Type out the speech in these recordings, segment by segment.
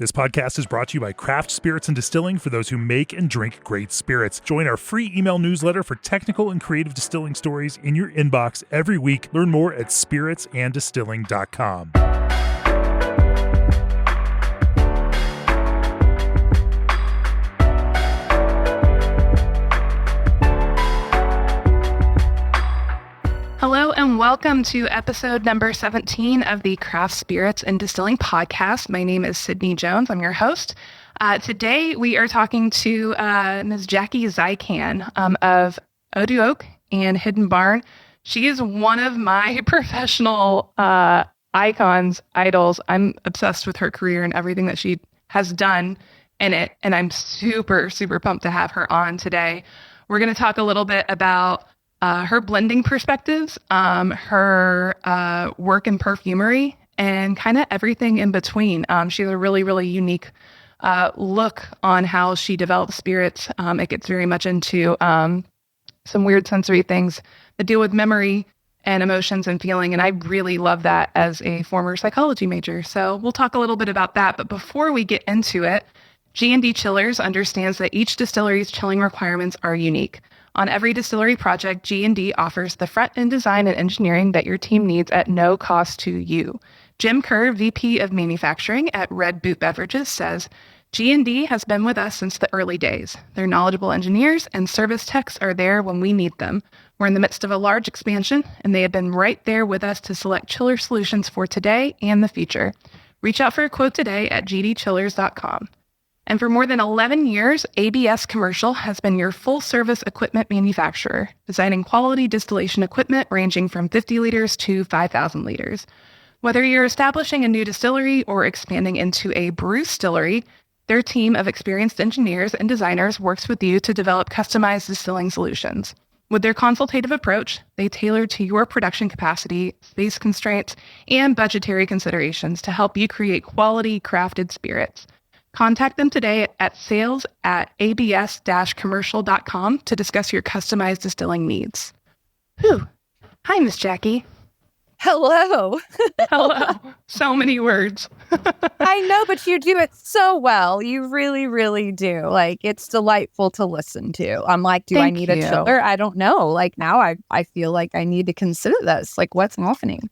This podcast is brought to you by Craft Spirits and Distilling for those who make and drink great spirits. Join our free email newsletter for technical and creative distilling stories in your inbox every week. Learn more at spiritsanddistilling.com. Hello and welcome to episode number 17 of the Craft Spirits and Distilling podcast. My name is Sydney Jones. I'm your host. Today we are talking to Ms. Jackie Zykan of Oduoak and Hidden Barn. She is one of my professional idols. I'm obsessed with her career and everything that she has done in it, and I'm super, super pumped to have her on today. We're going to talk a little bit about her blending perspectives, her work in perfumery, and kind of everything in between. She has a really, really unique look on how she develops spirits. It gets very much into some weird sensory things that deal with memory and emotions and feeling. And I really love that as a former psychology major. So we'll talk a little bit about that. But before we get into it, G&D Chillers understands that each distillery's chilling requirements are unique. On every distillery project, G&D offers the front-end design and engineering that your team needs at no cost to you. Jim Kerr, VP of Manufacturing at Red Boot Beverages, says, G&D has been with us since the early days. Their knowledgeable engineers and service techs are there when we need them. We're in the midst of a large expansion, and they have been right there with us to select chiller solutions for today and the future. Reach out for a quote today at gdchillers.com. And for more than 11 years, ABS Commercial has been your full-service equipment manufacturer, designing quality distillation equipment ranging from 50 liters to 5,000 liters. Whether you're establishing a new distillery or expanding into a brewstillery, their team of experienced engineers and designers works with you to develop customized distilling solutions. With their consultative approach, they tailor to your production capacity, space constraints, and budgetary considerations to help you create quality crafted spirits. Contact them today at sales@abs-commercial.com to discuss your customized distilling needs. Whew. Hi, Miss Jackie. Hello. Hello. So many words. I know, but you do it so well. You really, really do. Like, it's delightful to listen to. I'm like, do I need a chiller? I don't know. Like, now I feel like I need to consider this. Like, what's happening?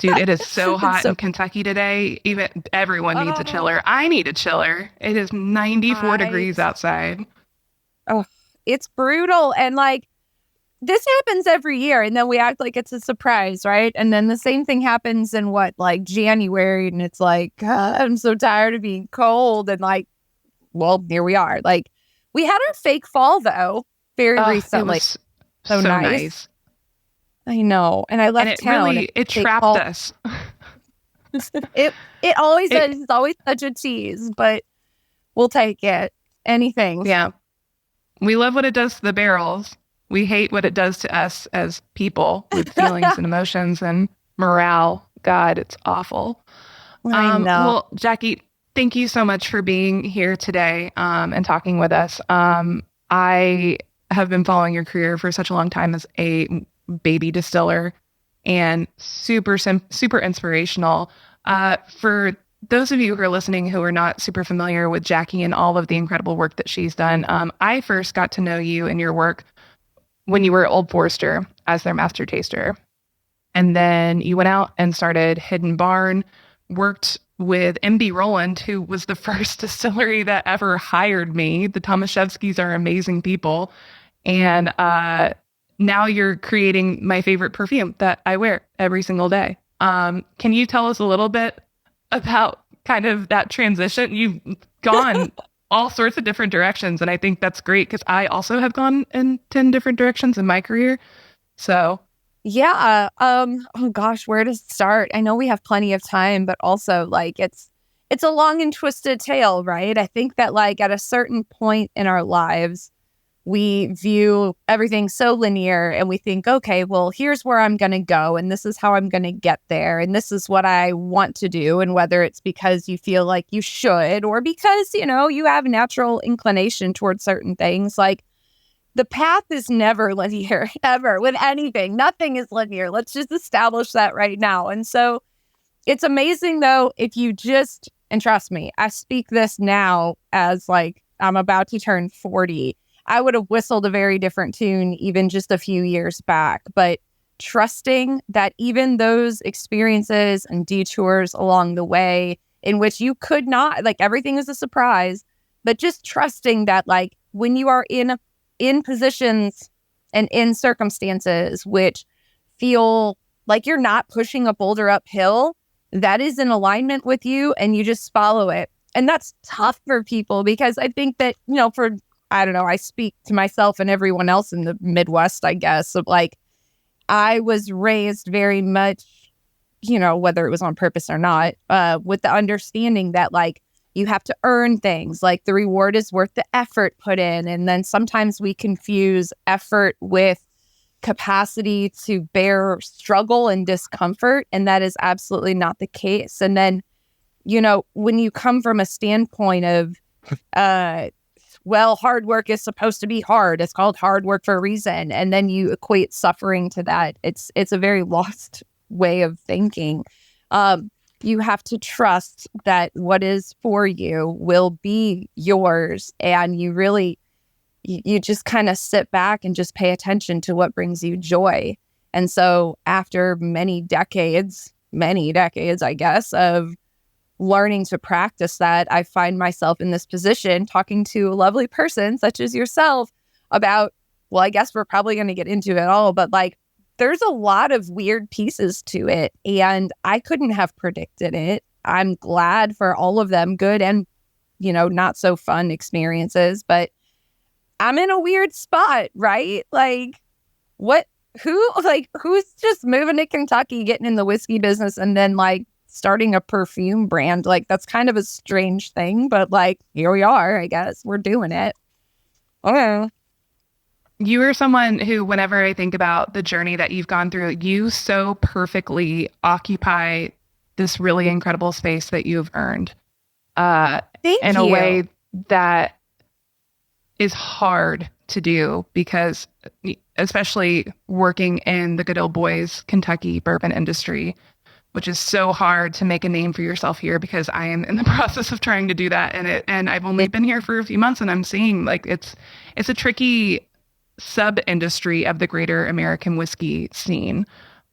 Dude, it is so hot in Kentucky today. Even everyone needs a chiller. I need a chiller. It is 94 degrees outside. Oh, it's brutal. And like, this happens every year. And then we act like it's a surprise, right? And then the same thing happens in January. And it's like, I'm so tired of being cold. And like, well, here we are. Like, we had our fake fall, though, very recently. It was so nice. I know. And I left town. It trapped us. It always is. It's always such a tease, but we'll take it. Anything. Yeah. We love what it does to the barrels. We hate what it does to us as people with feelings and emotions and morale. God, it's awful. I know. Well, Jackie, thank you so much for being here today and talking with us. I have been following your career for such a long time as a baby distiller and super inspirational. For those of you who are listening who are not super familiar with Jackie and all of the incredible work that she's done, I first got to know you and your work when you were at Old Forester as their master taster. And then you went out and started Hidden Barn, worked with MB Roland, who was the first distillery that ever hired me. The Tomaszewskis are amazing people. And now you're creating my favorite perfume that I wear every single day. Can you tell us a little bit about kind of that transition? You've gone all sorts of different directions, and I think that's great because I also have gone in 10 different directions in my career. So, yeah. Oh gosh, where to start? I know we have plenty of time, but also like it's a long and twisted tale, right? I think that like at a certain point in our lives, we view everything so linear and we think, okay, well, here's where I'm going to go and this is how I'm going to get there and this is what I want to do. And whether it's because you feel like you should or because, you know, you have natural inclination towards certain things, like the path is never linear, ever, with anything. Nothing is linear. Let's just establish that right now. And so it's amazing, though, if you just And trust me, I speak this now as like I'm about to turn 40. I would have whistled a very different tune even just a few years back. But trusting that even those experiences and detours along the way in which you could not, like everything is a surprise, but just trusting that like when you are in positions and in circumstances which feel like you're not pushing a boulder uphill, that is in alignment with you and you just follow it. And that's tough for people because I think that, I don't know, I speak to myself and everyone else in the Midwest, I guess, of like, I was raised very much, whether it was on purpose or not, with the understanding that like you have to earn things, like the reward is worth the effort put in. And then sometimes we confuse effort with capacity to bear struggle and discomfort. And that is absolutely not the case. And then, when you come from a standpoint of, hard work is supposed to be hard. It's called hard work for a reason. And then you equate suffering to that. It's a very lost way of thinking. You have to trust that what is for you will be yours. And you just kind of sit back and just pay attention to what brings you joy. And so after many decades, I guess, of learning to practice that, I find myself in this position talking to a lovely person such as yourself about, well, I guess we're probably going to get into it all, but like there's a lot of weird pieces to it and I couldn't have predicted it. I'm glad for all of them, good and, not so fun experiences, but I'm in a weird spot, right? Like who's just moving to Kentucky, getting in the whiskey business and then like starting a perfume brand? Like that's kind of a strange thing, but like here we are, I guess we're doing it. Okay. You are someone who, whenever I think about the journey that you've gone through, you so perfectly occupy this really incredible space that you've earned in a way that is hard to do because especially working in the good old boys Kentucky bourbon industry, which is so hard to make a name for yourself here because I am in the process of trying to do that. And I've only been here for a few months and I'm seeing like it's a tricky sub industry of the greater American whiskey scene.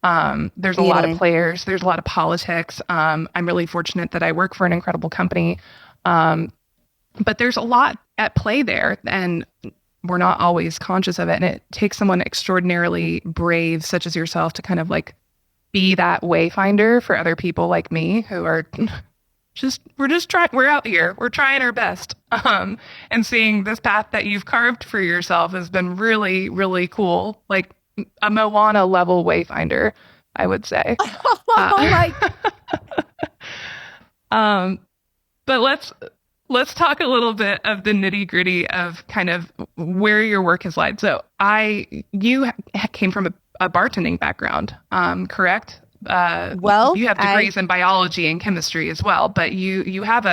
There's a lot of players, there's a lot of politics. I'm really fortunate that I work for an incredible company. But there's a lot at play there and we're not always conscious of it. And it takes someone extraordinarily brave, such as yourself, to kind of like be that wayfinder for other people like me who are we're out here, we're trying our best. And seeing this path that you've carved for yourself has been really, really cool. Like a Moana level wayfinder, I would say. But let's talk a little bit of the nitty gritty of kind of where your work has led. So you came from a bartending background, correct? You have degrees in biology and chemistry as well, but you have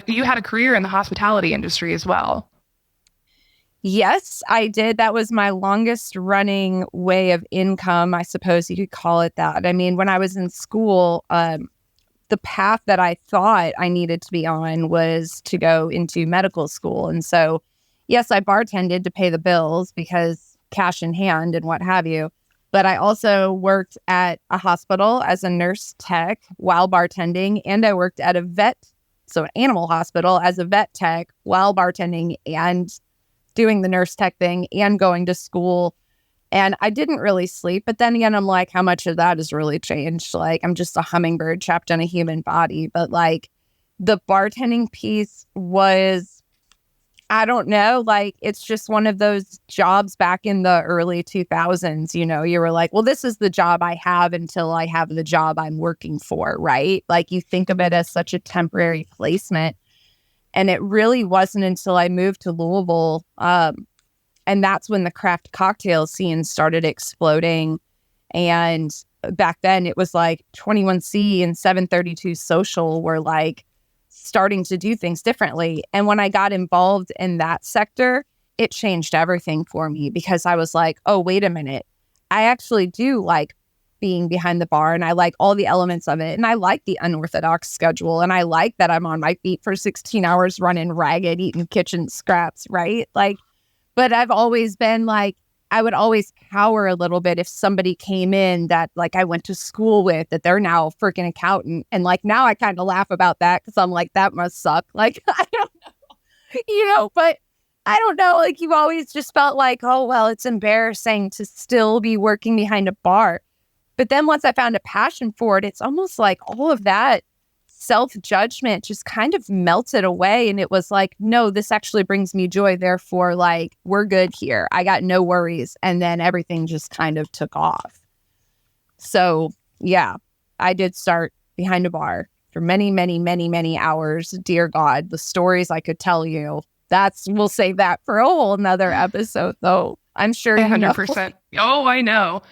you had a career in the hospitality industry as well. Yes, I did. That was my longest running way of income, I suppose you could call it that. I mean, when I was in school, the path that I thought I needed to be on was to go into medical school. And so, yes, I bartended to pay the bills because cash in hand and what have you. But I also worked at a hospital as a nurse tech while bartending. And I worked at an animal hospital as a vet tech while bartending and doing the nurse tech thing and going to school. And I didn't really sleep. But then again, I'm like, how much of that has really changed? Like, I'm just a hummingbird trapped in a human body. But like the bartending piece was, I don't know, like it's just one of those jobs back in the early 2000s. You were like, well, this is the job I have until I have the job I'm working for, right? Like you think of it as such a temporary placement. And it really wasn't until I moved to Louisville, and that's when the craft cocktail scene started exploding. And back then it was like 21C and 732 Social were like starting to do things differently. And when I got involved in that sector, it changed everything for me because I was like, oh, wait a minute. I actually do like being behind the bar, and I like all the elements of it. And I like the unorthodox schedule. And I like that I'm on my feet for 16 hours running ragged, eating kitchen scraps, right? Like, but I've always been like, I would always cower a little bit if somebody came in that like I went to school with, that they're now a freaking accountant. And like now I kind of laugh about that because I'm like, that must suck. Like, I don't know, but I don't know. Like you've always just felt like, oh, well, it's embarrassing to still be working behind a bar. But then once I found a passion for it, it's almost like all of that self-judgment just kind of melted away. And it was like, no, this actually brings me joy. Therefore, like, we're good here. I got no worries. And then everything just kind of took off. So, yeah, I did start behind a bar for many, many, many, many hours. Dear God, the stories I could tell you. We'll save that for a whole nother episode, though. I'm sure you 100%. Oh, I know.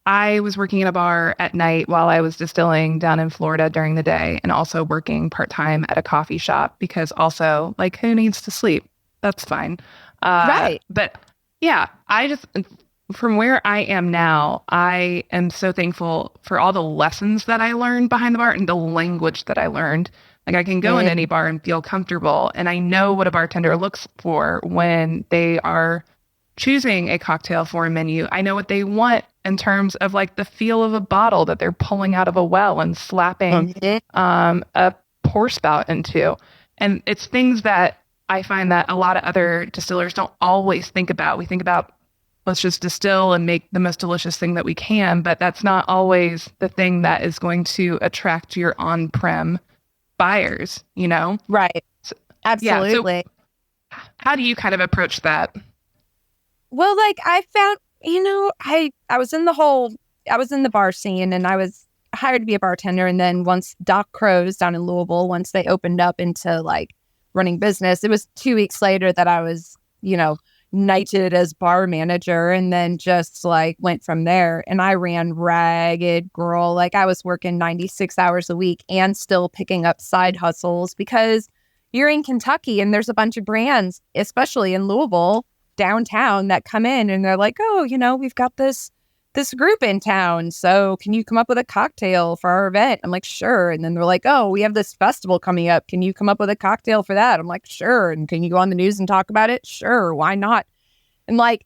I was working in a bar at night while I was distilling down in Florida during the day, and also working part-time at a coffee shop because also, like, who needs to sleep? That's fine. Right. But yeah, from where I am now, I am so thankful for all the lessons that I learned behind the bar and the language that I learned. Like I can go in any bar and feel comfortable, and I know what a bartender looks for when they are choosing a cocktail for a menu. I know what they want in terms of like the feel of a bottle that they're pulling out of a well and slapping a pour spout into. And it's things that I find that a lot of other distillers don't always think about. We think about, let's just distill and make the most delicious thing that we can, but that's not always the thing that is going to attract your on-prem buyers, you know? Right. So, Absolutely. Yeah, so how do you kind of approach that? Well, like I found, I was in the bar scene, and I was hired to be a bartender. And then once Doc Crow's down in Louisville, once they opened up into like running business, it was 2 weeks later that I was, knighted as bar manager, and then just like went from there. And I ran ragged, girl. Like I was working 96 hours a week and still picking up side hustles because you're in Kentucky and there's a bunch of brands, especially in Louisville downtown, that come in and they're like, oh, we've got this group in town, so can you come up with a cocktail for our event? I'm like, sure. And then they're like, oh, we have this festival coming up, can you come up with a cocktail for that? I'm like, sure. And can you go on the news and talk about it? Sure, why not? And like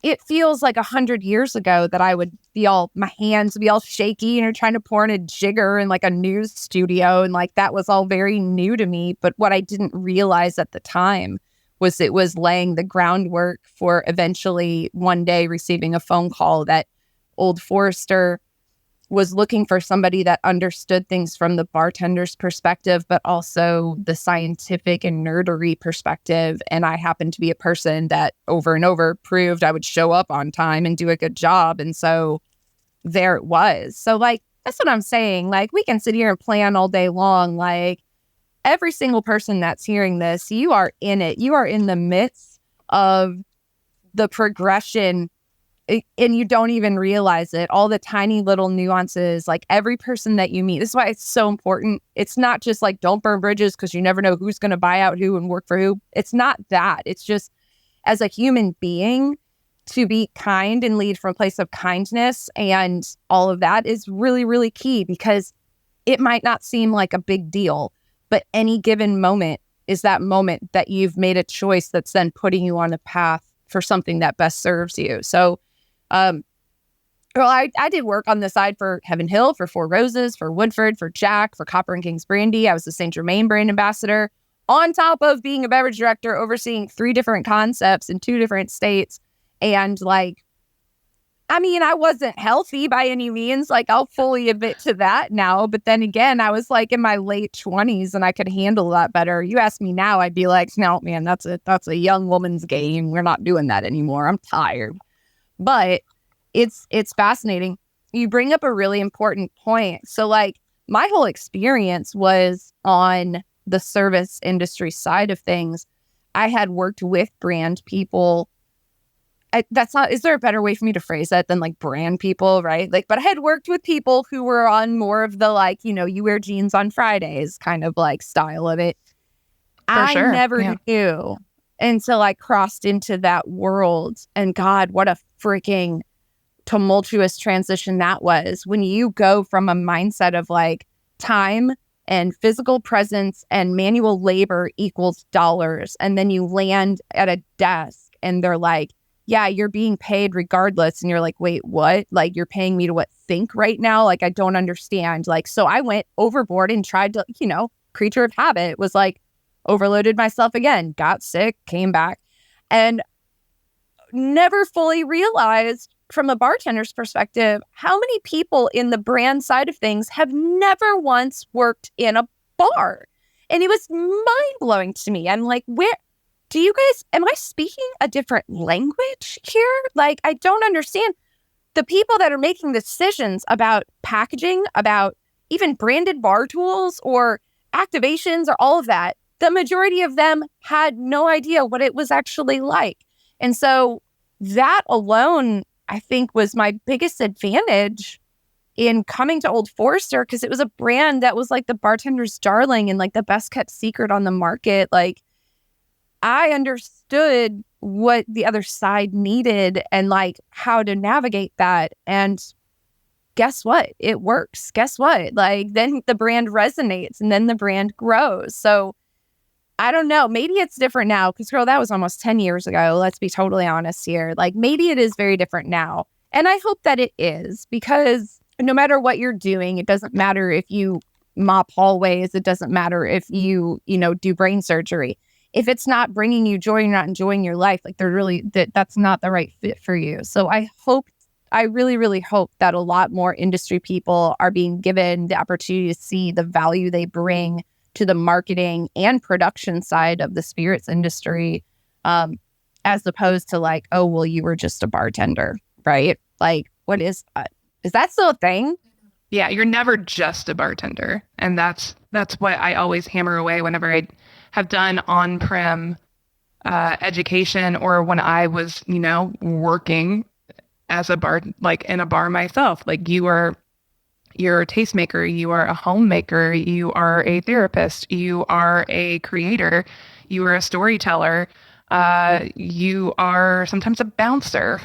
it feels like 100 years ago that I would my hands would be all shaky and trying to pour in a jigger in like a news studio, and like that was all very new to me. But what I didn't realize at the time was it was laying the groundwork for eventually one day receiving a phone call that Old Forester was looking for somebody that understood things from the bartender's perspective, but also the scientific and nerdery perspective. And I happened to be a person that over and over proved I would show up on time and do a good job. And so there it was. So like, that's what I'm saying. Like we can sit here and plan all day long. Like every single person that's hearing this, you are in it. You are in the midst of the progression, and you don't even realize it. All the tiny little nuances, like every person that you meet. This is why it's so important. It's not just like don't burn bridges because you never know who's going to buy out who and work for who. It's not that. It's just as a human being to be kind and lead from a place of kindness, and all of that is really, really key, because it might not seem like a big deal, but any given moment is that moment that you've made a choice that's then putting you on a path for something that best serves you. So, I did work on the side for Heaven Hill, for Four Roses, for Woodford, for Jack, for Copper and Kings Brandy. I was the St. Germain brand ambassador, on top of being a beverage director, overseeing 3 different concepts in 2 different states. And like, I mean, I wasn't healthy by any means. Like, I'll fully admit to that now. But then again, I was like in my late 20s and I could handle that better. You ask me now, I'd be like, no, man, that's a young woman's game. We're not doing that anymore. I'm tired. But it's fascinating. You bring up a really important point. So like my whole experience was on the service industry side of things. I had worked with brand people. Is there a better way for me to phrase that than like brand people, right? Like, but I had worked with people who were on more of the like, you wear jeans on Fridays kind of like style of it. I never knew until I crossed into that world. And God, what a freaking tumultuous transition that was when you go from a mindset of like time and physical presence and manual labor equals dollars. And then you land at a desk and they're like, yeah, you're being paid regardless. And you're like, wait, what? Like, you're paying me to what, think right now? Like, I don't understand. Like, so I went overboard and tried to, creature of habit, was like, overloaded myself again, got sick, came back, and never fully realized from a bartender's perspective how many people in the brand side of things have never once worked in a bar. And it was mind-blowing to me. I'm like, am I speaking a different language here? Like, I don't understand. The people that are making decisions about packaging, about even branded bar tools or activations or all of that, the majority of them had no idea what it was actually like. And so that alone, I think, was my biggest advantage in coming to Old Forester, because it was a brand that was like the bartender's darling and like the best kept secret on the market. Like, I understood what the other side needed and like how to navigate that. And guess what? It works. Guess what? Like, then the brand resonates and then the brand grows. So I don't know. Maybe it's different now because, girl, that was almost 10 years ago. Let's be totally honest here. Like, maybe it is very different now. And I hope that it is, because no matter what you're doing, it doesn't matter if you mop hallways. It doesn't matter if you, do brain surgery. If it's not bringing you joy, you're not enjoying your life. Like, that's not the right fit for you. So I really, really hope that a lot more industry people are being given the opportunity to see the value they bring to the marketing and production side of the spirits industry, as opposed to like, oh, well, you were just a bartender, right? Like, what is that? Is that still a thing? Yeah, you're never just a bartender. And that's what I always hammer away whenever I have done on-prem education, or when I was, working as a bar, like in a bar myself. Like, you're a tastemaker, you are a homemaker, you are a therapist, you are a creator, you are a storyteller, you are sometimes a bouncer.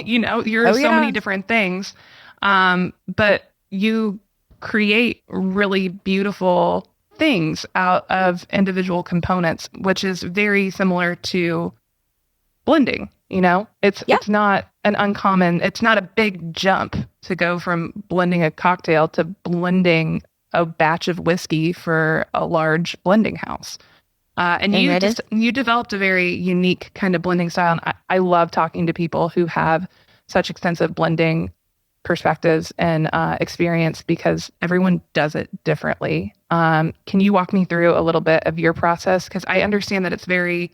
You're so many different things. But you create really beautiful things out of individual components, which is very similar to blending. It's not it's not a big jump to go from blending a cocktail to blending a batch of whiskey for a large blending house. And you developed a very unique kind of blending style. And I love talking to people who have such extensive blending perspectives and experience, because everyone does it differently. Can you walk me through a little bit of your process? Because I understand that it's very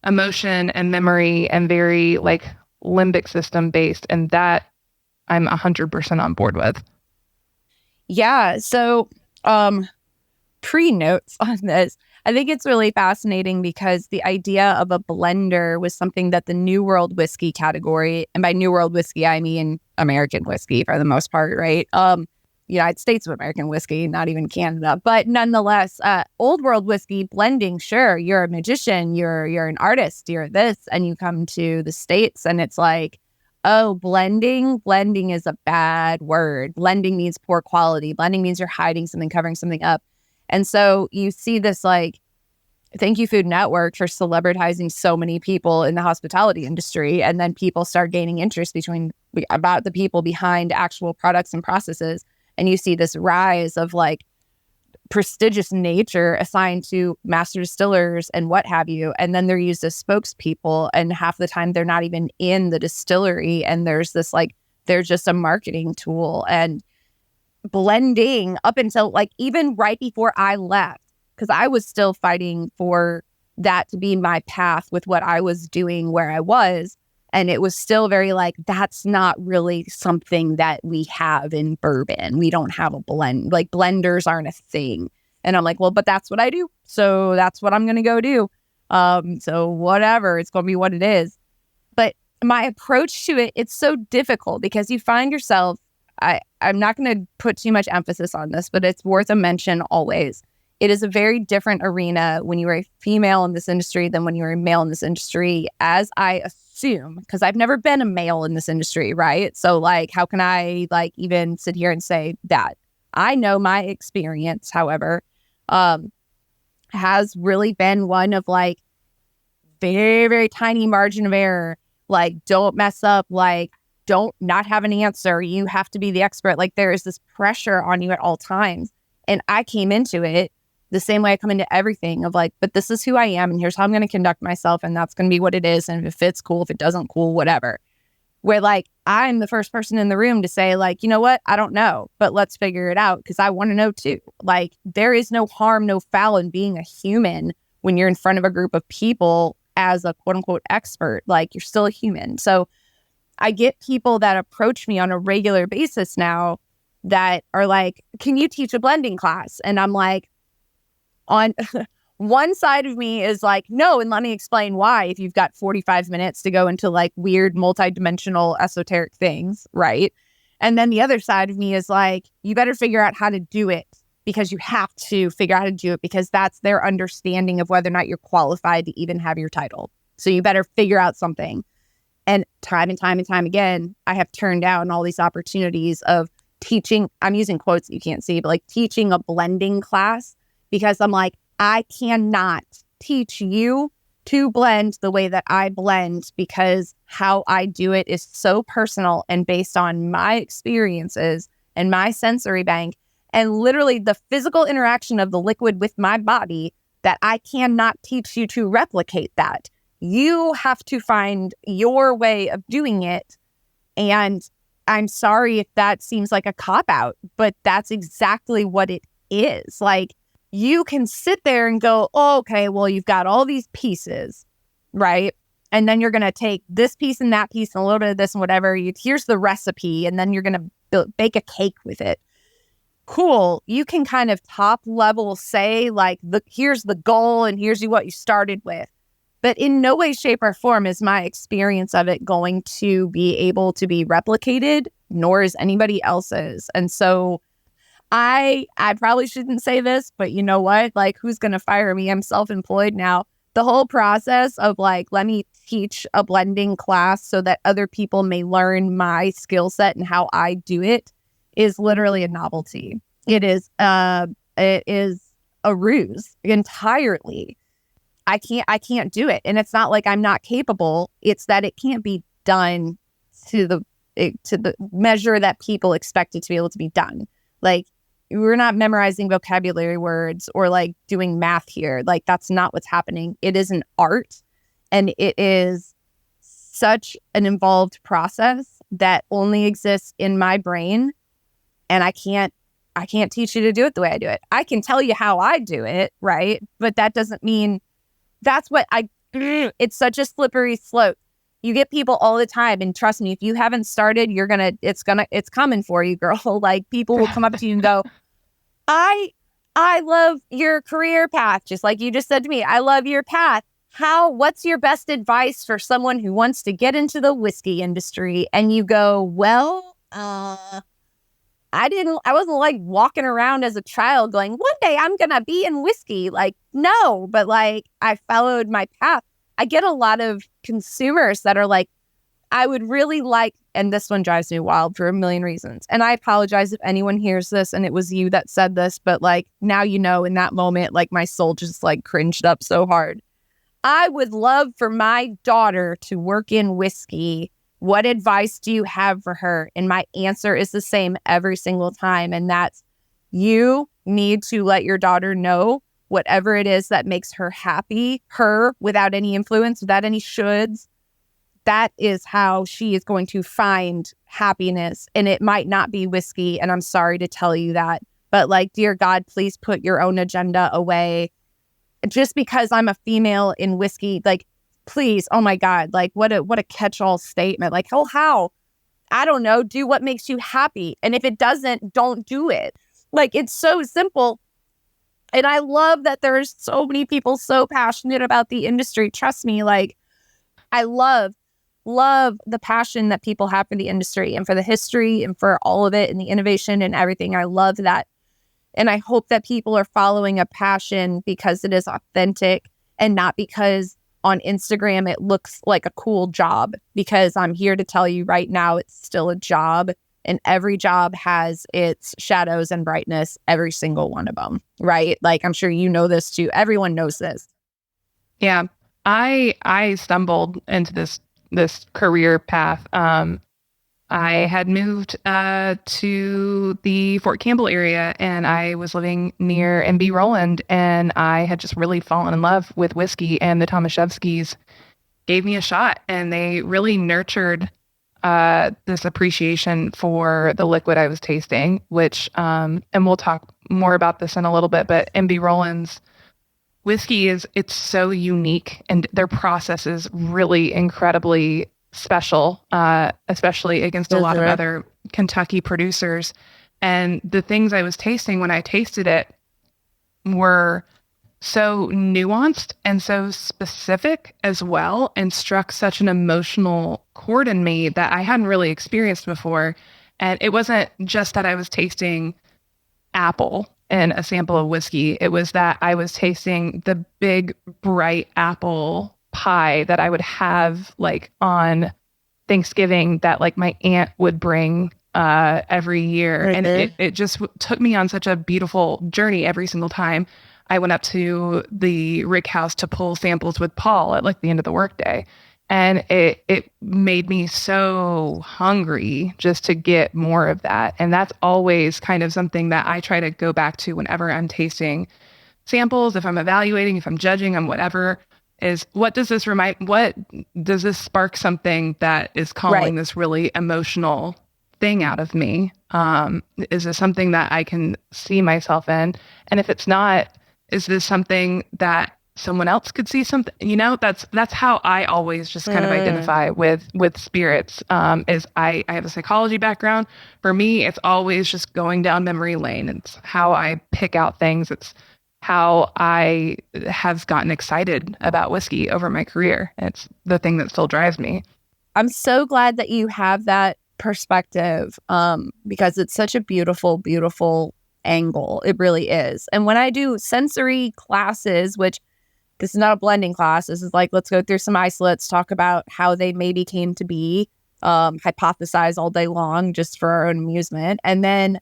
emotion and memory and very like limbic system based, and that I'm 100% on board with. Yeah. So pre-notes on this. I think it's really fascinating because the idea of a blender was something that the New World whiskey category, and by New World whiskey, I mean American whiskey for the most part, right? United States of American whiskey, not even Canada. But nonetheless, Old World whiskey blending, sure, you're a magician, you're an artist, you're this, and you come to the States and it's like, oh, blending is a bad word. Blending means poor quality. Blending means you're hiding something, covering something up. And so you see this like, thank you Food Network for celebritizing so many people in the hospitality industry. And then people start gaining interest about the people behind actual products and processes. And you see this rise of like prestigious nature assigned to master distillers and what have you. And then they're used as spokespeople. And half the time they're not even in the distillery. And there's this like, they're just a marketing tool. And blending up until like even right before I left, because I was still fighting for that to be my path with what I was doing where I was. And it was still very like, that's not really something that we have in bourbon. We don't have a blend. Like blenders aren't a thing. And I'm like, well, but that's what I do. So that's what I'm going to go do. So whatever, it's going to be what it is. But my approach to it, it's so difficult because you find yourself, I'm not going to put too much emphasis on this, but it's worth a mention always. it is a very different arena when you are a female in this industry than when you're a male in this industry, as I assume, because I've never been a male in this industry, right? So like, how can I like even sit here and say that? I know my experience, however, has really been one of like very, very tiny margin of error. Like, don't mess up, like, don't not have an answer. You have to be the expert. Like, there is this pressure on you at all times. And I came into it the same way I come into everything of like, but this is who I am and here's how I'm going to conduct myself. And that's going to be what it is. And if it fits, cool. If it doesn't, cool, whatever. Where like, I'm the first person in the room to say like, you know what? I don't know, but let's figure it out because I want to know too. Like, there is no harm, no foul in being a human when you're in front of a group of people as a quote unquote expert. Like, you're still a human. So I get people that approach me on a regular basis now that are like, can you teach a blending class? And I'm like, on one side of me is like, no, and let me explain why if you've got 45 minutes to go into like weird multidimensional esoteric things, right? And then the other side of me is like, you better figure out how to do it because you have to figure out how to do it because that's their understanding of whether or not you're qualified to even have your title. So you better figure out something. And time again, I have turned down all these opportunities of teaching. I'm using quotes that you can't see, but like teaching a blending class. Because I'm like, I cannot teach you to blend the way that I blend because how I do it is so personal and based on my experiences and my sensory bank and literally the physical interaction of the liquid with my body that I cannot teach you to replicate that. You have to find your way of doing it. And I'm sorry if that seems like a cop-out, but that's exactly what it is. Like, you can sit there and go, oh, okay, well, you've got all these pieces, right? And then you're going to take this piece and that piece and a little bit of this and whatever. Here's the recipe, and then you're going to bake a cake with it. Cool. You can kind of top level say, like, here's the goal and here's what you started with. But in no way, shape, or form is my experience of it going to be able to be replicated, nor is anybody else's. And so I probably shouldn't say this, but you know what? Like, who's going to fire me? I'm self-employed now. The whole process of like, let me teach a blending class so that other people may learn my skill set and how I do it is literally a novelty. It is a ruse entirely. I can't do it. And it's not like I'm not capable. It's that it can't be done to the measure that people expect it to be able to be done. Like, we're not memorizing vocabulary words or like doing math here. Like, that's not what's happening. It is an art and it is such an involved process that only exists in my brain. And I can't teach you to do it the way I do it. I can tell you how I do it, right? But that doesn't mean that's what it's such a slippery slope. You get people all the time, and trust me, if you haven't started, it's coming for you, girl. Like, people will come up to you and go, I love your career path, just like you just said to me. I love your path. What's your best advice for someone who wants to get into the whiskey industry? And you go, well, I wasn't like walking around as a child going, one day I'm going to be in whiskey. Like, no, but like, I followed my path. I get a lot of consumers that are like, I would really like, and this one drives me wild for a million reasons. And I apologize if anyone hears this and it was you that said this, but like, now you know, in that moment, like my soul just like cringed up so hard. I would love for my daughter to work in whiskey. What advice do you have for her? And my answer is the same every single time. And that's, you need to let your daughter know whatever it is that makes her happy, her without any influence, without any shoulds. That is how she is going to find happiness. And it might not be whiskey. And I'm sorry to tell you that. But like, dear God, please put your own agenda away. Just because I'm a female in whiskey, like, please, oh my God, like what a catch-all statement. Like, oh, how? I don't know. Do what makes you happy. And if it doesn't, don't do it. Like, it's so simple. And I love that there's so many people so passionate about the industry. Trust me, like, I love the passion that people have for the industry and for the history and for all of it and the innovation and everything. I love that. And I hope that people are following a passion because it is authentic and not because on Instagram it looks like a cool job. Because I'm here to tell you right now, it's still a job. And every job has its shadows and brightness, every single one of them, right? Like, I'm sure you know this too. Everyone knows this. Yeah. I stumbled into this career path. I had moved to the Fort Campbell area, and I was living near MB Roland, and I had just really fallen in love with whiskey, and the Tomaszewskis gave me a shot, and they really nurtured this appreciation for the liquid I was tasting, which, and we'll talk more about this in a little bit, but MB Roland's whiskey it's so unique, and their process is really incredibly special, especially against a lot of other Kentucky producers. And the things I was tasting when I tasted it were so nuanced and so specific as well, and struck such an emotional chord in me that I hadn't really experienced before. And it wasn't just that I was tasting apple in a sample of whiskey. It was that I was tasting the big, bright apple pie that I would have like on Thanksgiving that like my aunt would bring every year. And it just took me on such a beautiful journey every single time I went up to the Rick House to pull samples with Paul at like the end of the workday. And it made me so hungry just to get more of that. And that's always kind of something that I try to go back to whenever I'm tasting samples, if I'm evaluating, if I'm judging, on whatever, is what does this spark something that is calling this really emotional thing out of me? Is this something that I can see myself in? And if it's not, is this something that someone else could see something? That's how I always just kind of identify with spirits. Is I have a psychology background. For me, it's always just going down memory lane. It's how I pick out things. It's how I have gotten excited about whiskey over my career. It's the thing that still drives me. I'm so glad that you have that perspective, because it's such a beautiful, beautiful angle. It really is. And when I do sensory classes, which this is not a blending class, this is like, let's go through some isolates, talk about how they maybe came to be, hypothesize all day long just for our own amusement. And then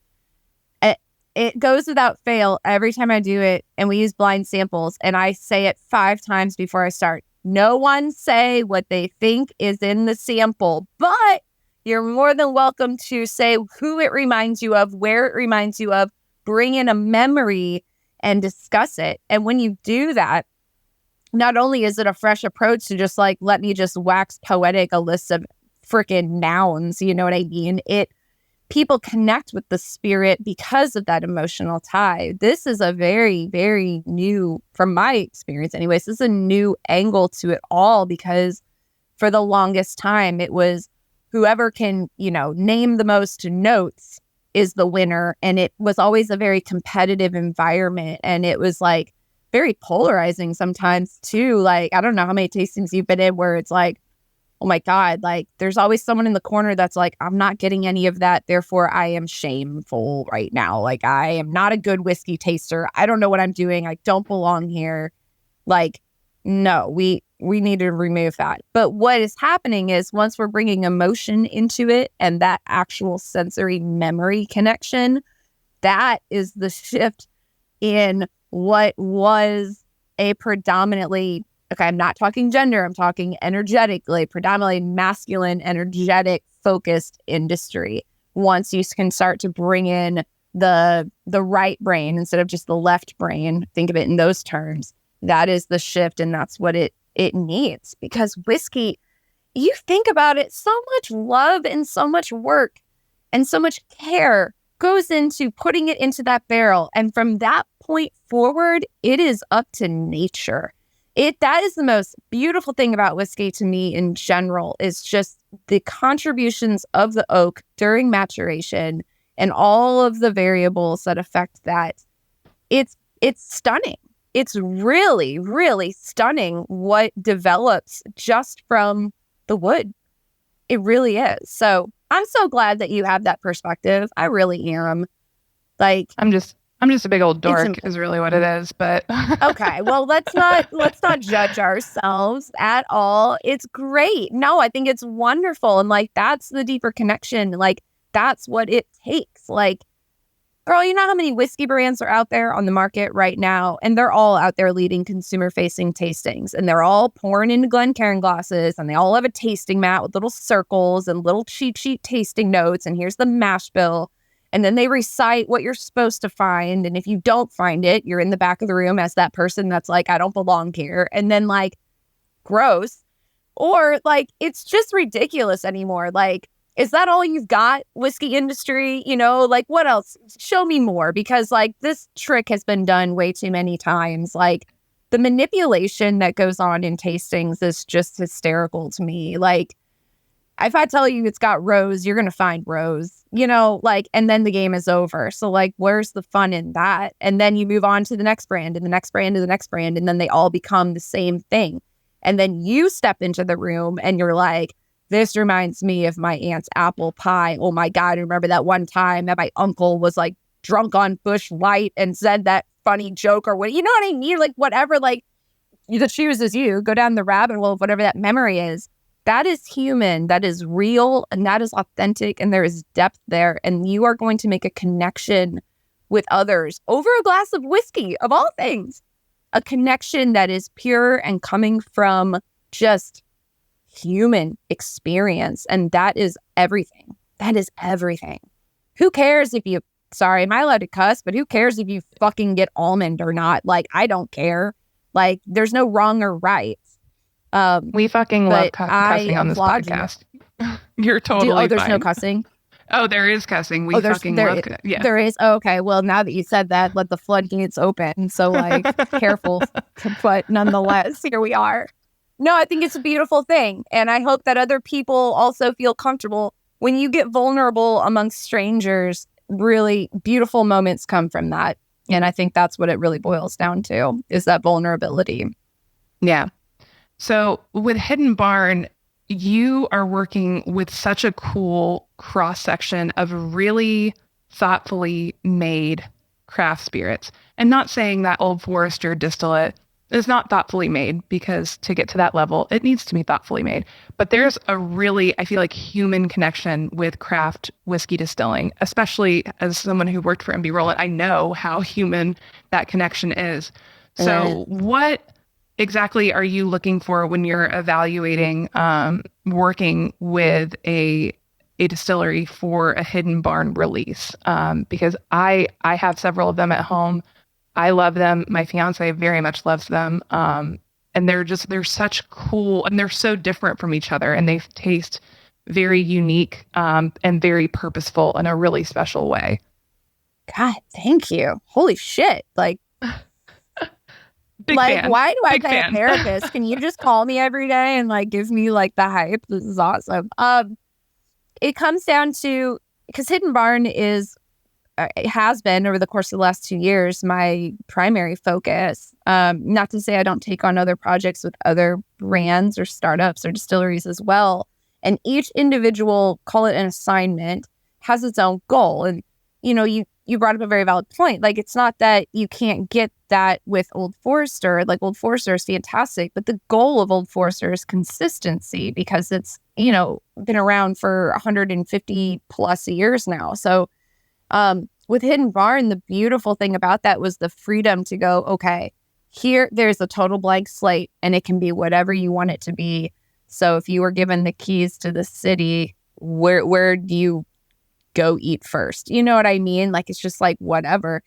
it goes without fail every time I do it, and we use blind samples, and I say it 5 times before I start. No one say what they think is in the sample, but you're more than welcome to say who it reminds you of, where it reminds you of, bring in a memory and discuss it. And when you do that, not only is it a fresh approach to just like, let me just wax poetic a list of freaking nouns, you know what I mean? People connect with the spirit because of that emotional tie. This is a very, very new, from my experience anyways, this is a new angle to it all, because for the longest time it was whoever can, name the most notes is the winner. And it was always a very competitive environment. And it was like very polarizing sometimes too. Like, I don't know how many tastings you've been in where it's like, oh my God, like there's always someone in the corner that's like, I'm not getting any of that. Therefore, I am shameful right now. Like, I am not a good whiskey taster. I don't know what I'm doing. I don't belong here. Like, no, we need to remove that. But what is happening is once we're bringing emotion into it and that actual sensory memory connection, that is the shift in what was a predominantly, okay, I'm not talking gender, I'm talking energetically, predominantly masculine, energetic, focused industry. Once you can start to bring in the right brain instead of just the left brain, think of it in those terms, that is the shift, and that's what it needs. Because whiskey, you think about it, so much love and so much work and so much care goes into putting it into that barrel. And from that point forward, it is up to nature. That is the most beautiful thing about whiskey to me in general, is just the contributions of the oak during maturation and all of the variables that affect that. It's stunning. It's really, really stunning what develops just from the wood. It really is. So I'm so glad that you have that perspective. I really am. Like, I'm just I'm just a big old dork It's is really what it is, but okay. Well, let's not judge ourselves at all. It's great. No, I think it's wonderful. And like, that's the deeper connection. Like, that's what it takes. Like, girl, you know how many whiskey brands are out there on the market right now? And they're all out there leading consumer-facing tastings. And they're all pouring into Glencairn glasses. And they all have a tasting mat with little circles and little cheat sheet tasting notes. And here's the mash bill. And then they recite what you're supposed to find. And if you don't find it, you're in the back of the room as that person that's like, I don't belong here. And then like, gross. Or like, it's just ridiculous anymore. Like, is that all you've got, whiskey industry? You know, like what else? Show me more, because like this trick has been done way too many times. Like the manipulation that goes on in tastings is just hysterical to me. Like if I tell you it's got rose, you're going to find rose, you know, like, and then the game is over. So like, where's the fun in that? And then you move on to the next brand and the next brand and the next brand. And then they all become the same thing. And then you step into the room and you're like, this reminds me of my aunt's apple pie. Oh my God, I remember that one time that my uncle was like drunk on Bush Light and said that funny joke or what, you know what I mean? Like whatever, like the choose is you, go down the rabbit hole of whatever that memory is. That is human, that is real, and that is authentic, and there is depth there. And you are going to make a connection with others over a glass of whiskey, of all things. A connection that is pure and coming from just human experience. And that is everything. That is everything. Who cares if you, sorry, am I allowed to cuss? But who cares if you fucking get almond or not? Like, I don't care. Like, there's no wrong or right. We fucking love cussing on this podcast. You're totally there's fine. no cussing? Oh, there is cussing. We fucking love it. Yeah. There is. Oh, okay. Well, now that you said that, let the floodgates open. So, like, careful. But nonetheless, here we are. No, I think it's a beautiful thing. And I hope that other people also feel comfortable. When you get vulnerable amongst strangers, really beautiful moments come from that. And I think that's what it really boils down to, is that vulnerability. Yeah. So with Hidden Barn, you are working with such a cool cross-section of really thoughtfully made craft spirits. And not saying that Old Forester distillate is not thoughtfully made, because to get to that level, it needs to be thoughtfully made. But there's a really, I feel like, human connection with craft whiskey distilling, especially as someone who worked for MB Roland. I know how human that connection is. So what exactly are you looking for when you're evaluating working with a distillery for a Hidden Barn release? Because I have several of them at home. I love them. My fiance very much loves them. And they're such cool, and they're so different from each other, and they taste very unique and very purposeful in a really special way. God, thank you. Holy shit. Like, Big like, fan. why do I Big pay fan. a therapist? Can you just call me every day and like give me like the hype? This is awesome. It comes down to, because Hidden Barn is, it has been over the course of the last 2 years, my primary focus. Not to say I don't take on other projects with other brands or startups or distilleries as well. And each individual, call it an assignment, has its own goal. And, you know, you brought up a very valid point. Like, it's not that you can't get that with Old Forester. Like, Old Forester is fantastic, but the goal of Old Forester is consistency, because it's, you know, been around for 150 plus years now. So with Hidden Barn, the beautiful thing about that was the freedom to go, okay, here, there's a total blank slate, and it can be whatever you want it to be. So if you were given the keys to the city, where do you go eat first? You know what I mean? Like, it's just like, whatever.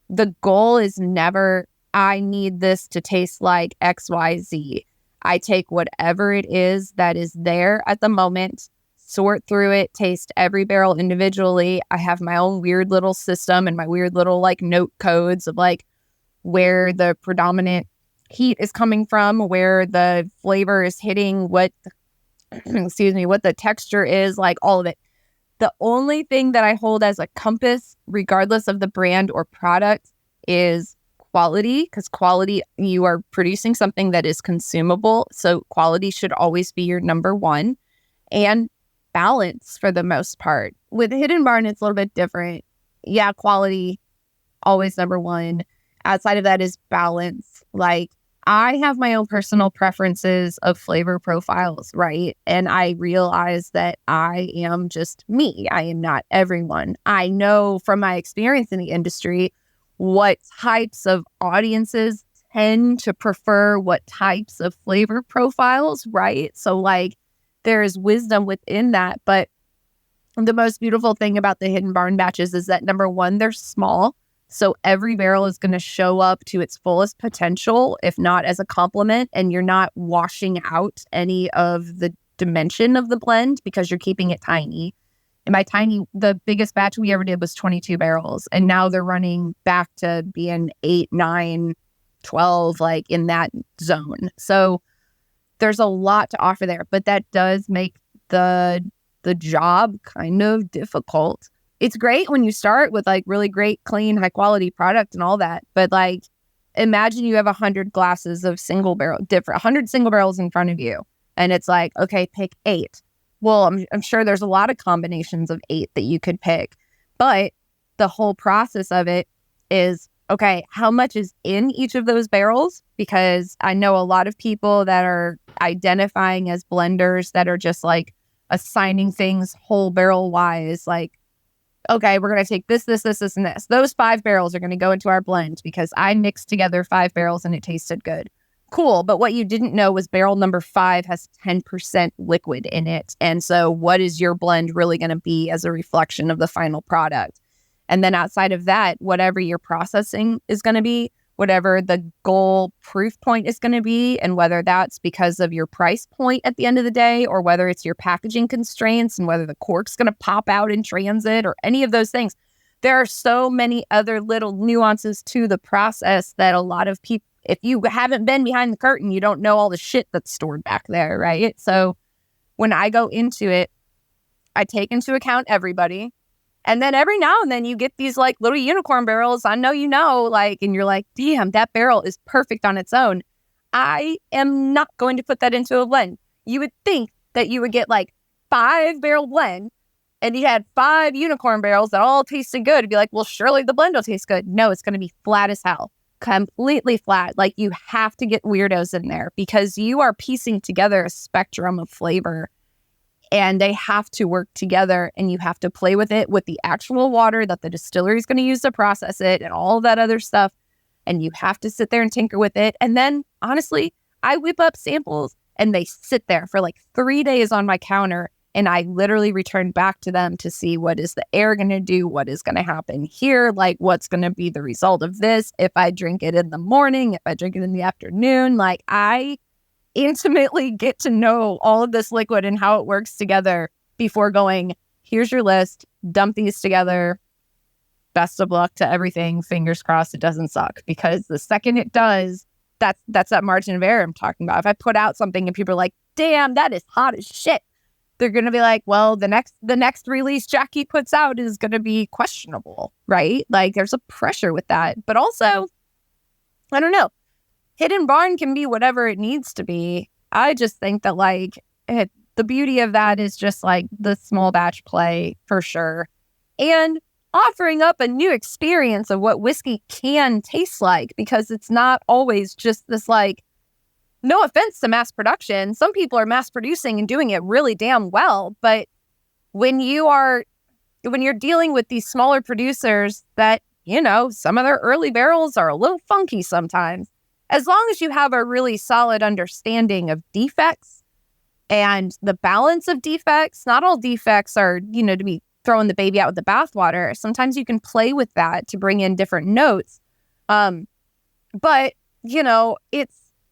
The goal is never, I need this to taste like XYZ. I take whatever it is that is there at the moment, sort through it, taste every barrel individually. I have my own weird little system and my weird little like note codes of like where the predominant heat is coming from, where the flavor is hitting, what the texture is, like all of it. The only thing that I hold as a compass, regardless of the brand or product, is quality, because quality, you are producing something that is consumable. So quality should always be your number one, and balance for the most part. With Hidden Barn, it's a little bit different. Yeah, quality always number one. Outside of that is balance. Like, I have my own personal preferences of flavor profiles, right? And I realize that I am just me. I am not everyone. I know from my experience in the industry what types of audiences tend to prefer what types of flavor profiles, right? So like there is wisdom within that. But the most beautiful thing about the hidden barn batches is that number one, they're small. So every barrel is going to show up to its fullest potential, if not as a complement, and you're not washing out any of the dimension of the blend because you're keeping it tiny. And by tiny, the biggest batch we ever did was 22 barrels. And now they're running back to being 8, 9, 12, like in that zone. So there's a lot to offer there, but that does make the job kind of difficult. It's great when you start with like really great, clean, high quality product and all that. But like, imagine you have 100 glasses of 100 single barrels in front of you. And it's like, okay, pick 8. Well, I'm sure there's a lot of combinations of 8 that you could pick. But the whole process of it is, okay, how much is in each of those barrels? Because I know a lot of people that are identifying as blenders that are just like assigning things whole barrel wise, like, okay, we're going to take this, and this. Those 5 barrels are going to go into our blend because I mixed together 5 barrels and it tasted good. Cool. But what you didn't know was barrel number 5 has 10% liquid in it. And so what is your blend really going to be as a reflection of the final product? And then outside of that, whatever your processing is going to be, whatever the goal proof point is going to be, and whether that's because of your price point at the end of the day, or whether it's your packaging constraints and whether the cork's going to pop out in transit or any of those things. There are so many other little nuances to the process that a lot of people, if you haven't been behind the curtain, you don't know all the shit that's stored back there, right? So when I go into it, I take into account everybody. And then every now and then you get these like little unicorn barrels. I know, like, and you're like, damn, that barrel is perfect on its own. I am not going to put that into a blend. You would think that you would get like 5 barrel blend and you had 5 unicorn barrels that all tasted good. It'd be like, well, surely the blend will taste good. No, it's going to be flat as hell. Completely flat. Like, you have to get weirdos in there because you are piecing together a spectrum of flavor. And they have to work together, and you have to play with it with the actual water that the distillery is going to use to process it and all that other stuff. And you have to sit there and tinker with it. And then, honestly, I whip up samples and they sit there for like 3 days on my counter. And I literally return back to them to see what is the air going to do, what is going to happen here, like what's going to be the result of this. If I drink it in the morning, if I drink it in the afternoon, like I intimately get to know all of this liquid and how it works together before going, here's your list, dump these together. Best of luck to everything. Fingers crossed it doesn't suck, because the second it does, that's that margin of error I'm talking about. If I put out something and people are like, damn, that is hot as shit, they're going to be like, well, the next release Jackie puts out is going to be questionable, right? Like, there's a pressure with that. But also, I don't know. Hidden barn can be whatever it needs to be. I just think that the beauty of that is just like the small batch play for sure. And offering up a new experience of what whiskey can taste like, because it's not always just this like, no offense to mass production. Some people are mass producing and doing it really damn well. But when you're dealing with these smaller producers that, some of their early barrels are a little funky sometimes. As long as you have a really solid understanding of defects and the balance of defects, not all defects are, to be throwing the baby out with the bathwater. Sometimes you can play with that to bring in different notes. But,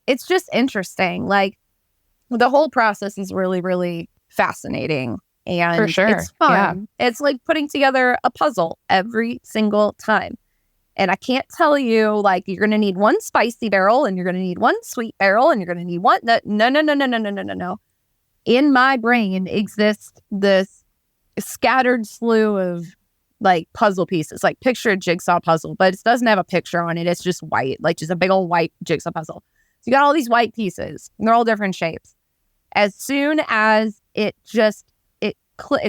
it's just interesting. Like, the whole process is really, really fascinating. And for sure. It's fun. Yeah. It's like putting together a puzzle every single time. And I can't tell you, like, you're going to need one spicy barrel and you're going to need one sweet barrel and you're going to need one. No. In my brain exists this scattered slew of, like, puzzle pieces. Like, picture a jigsaw puzzle, but it doesn't have a picture on it. It's just white, like just a big old white jigsaw puzzle. So you got all these white pieces and they're all different shapes. As soon as it's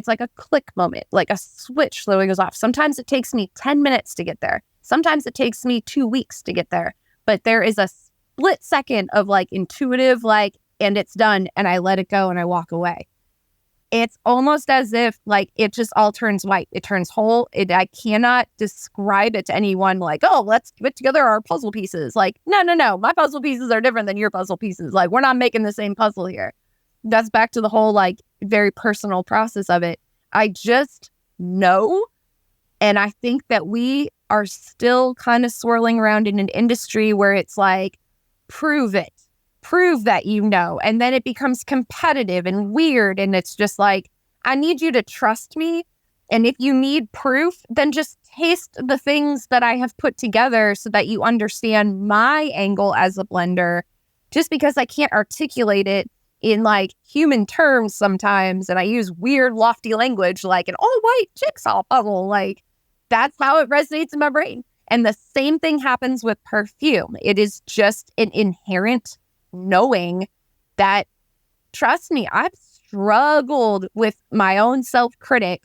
like a click moment, like a switch slowly goes off. Sometimes it takes me 10 minutes to get there. Sometimes it takes me 2 weeks to get there, but there is a split second of like intuitive, like, and it's done, and I let it go and I walk away. It's almost as if like it just all turns white. It turns whole. I cannot describe it to anyone like, oh, let's put together our puzzle pieces. Like, no. My puzzle pieces are different than your puzzle pieces. Like, we're not making the same puzzle here. That's back to the whole like very personal process of it. I just know. And I think that we are still kind of swirling around in an industry where it's like, prove it. Prove that you know. And then it becomes competitive and weird. And it's just like, I need you to trust me. And if you need proof, then just taste the things that I have put together so that you understand my angle as a blender. Just because I can't articulate it in like human terms sometimes, and I use weird, lofty language like an all-white jigsaw puzzle, like that's how it resonates in my brain. And the same thing happens with perfume. It is just an inherent knowing that, trust me, I've struggled with my own self-critic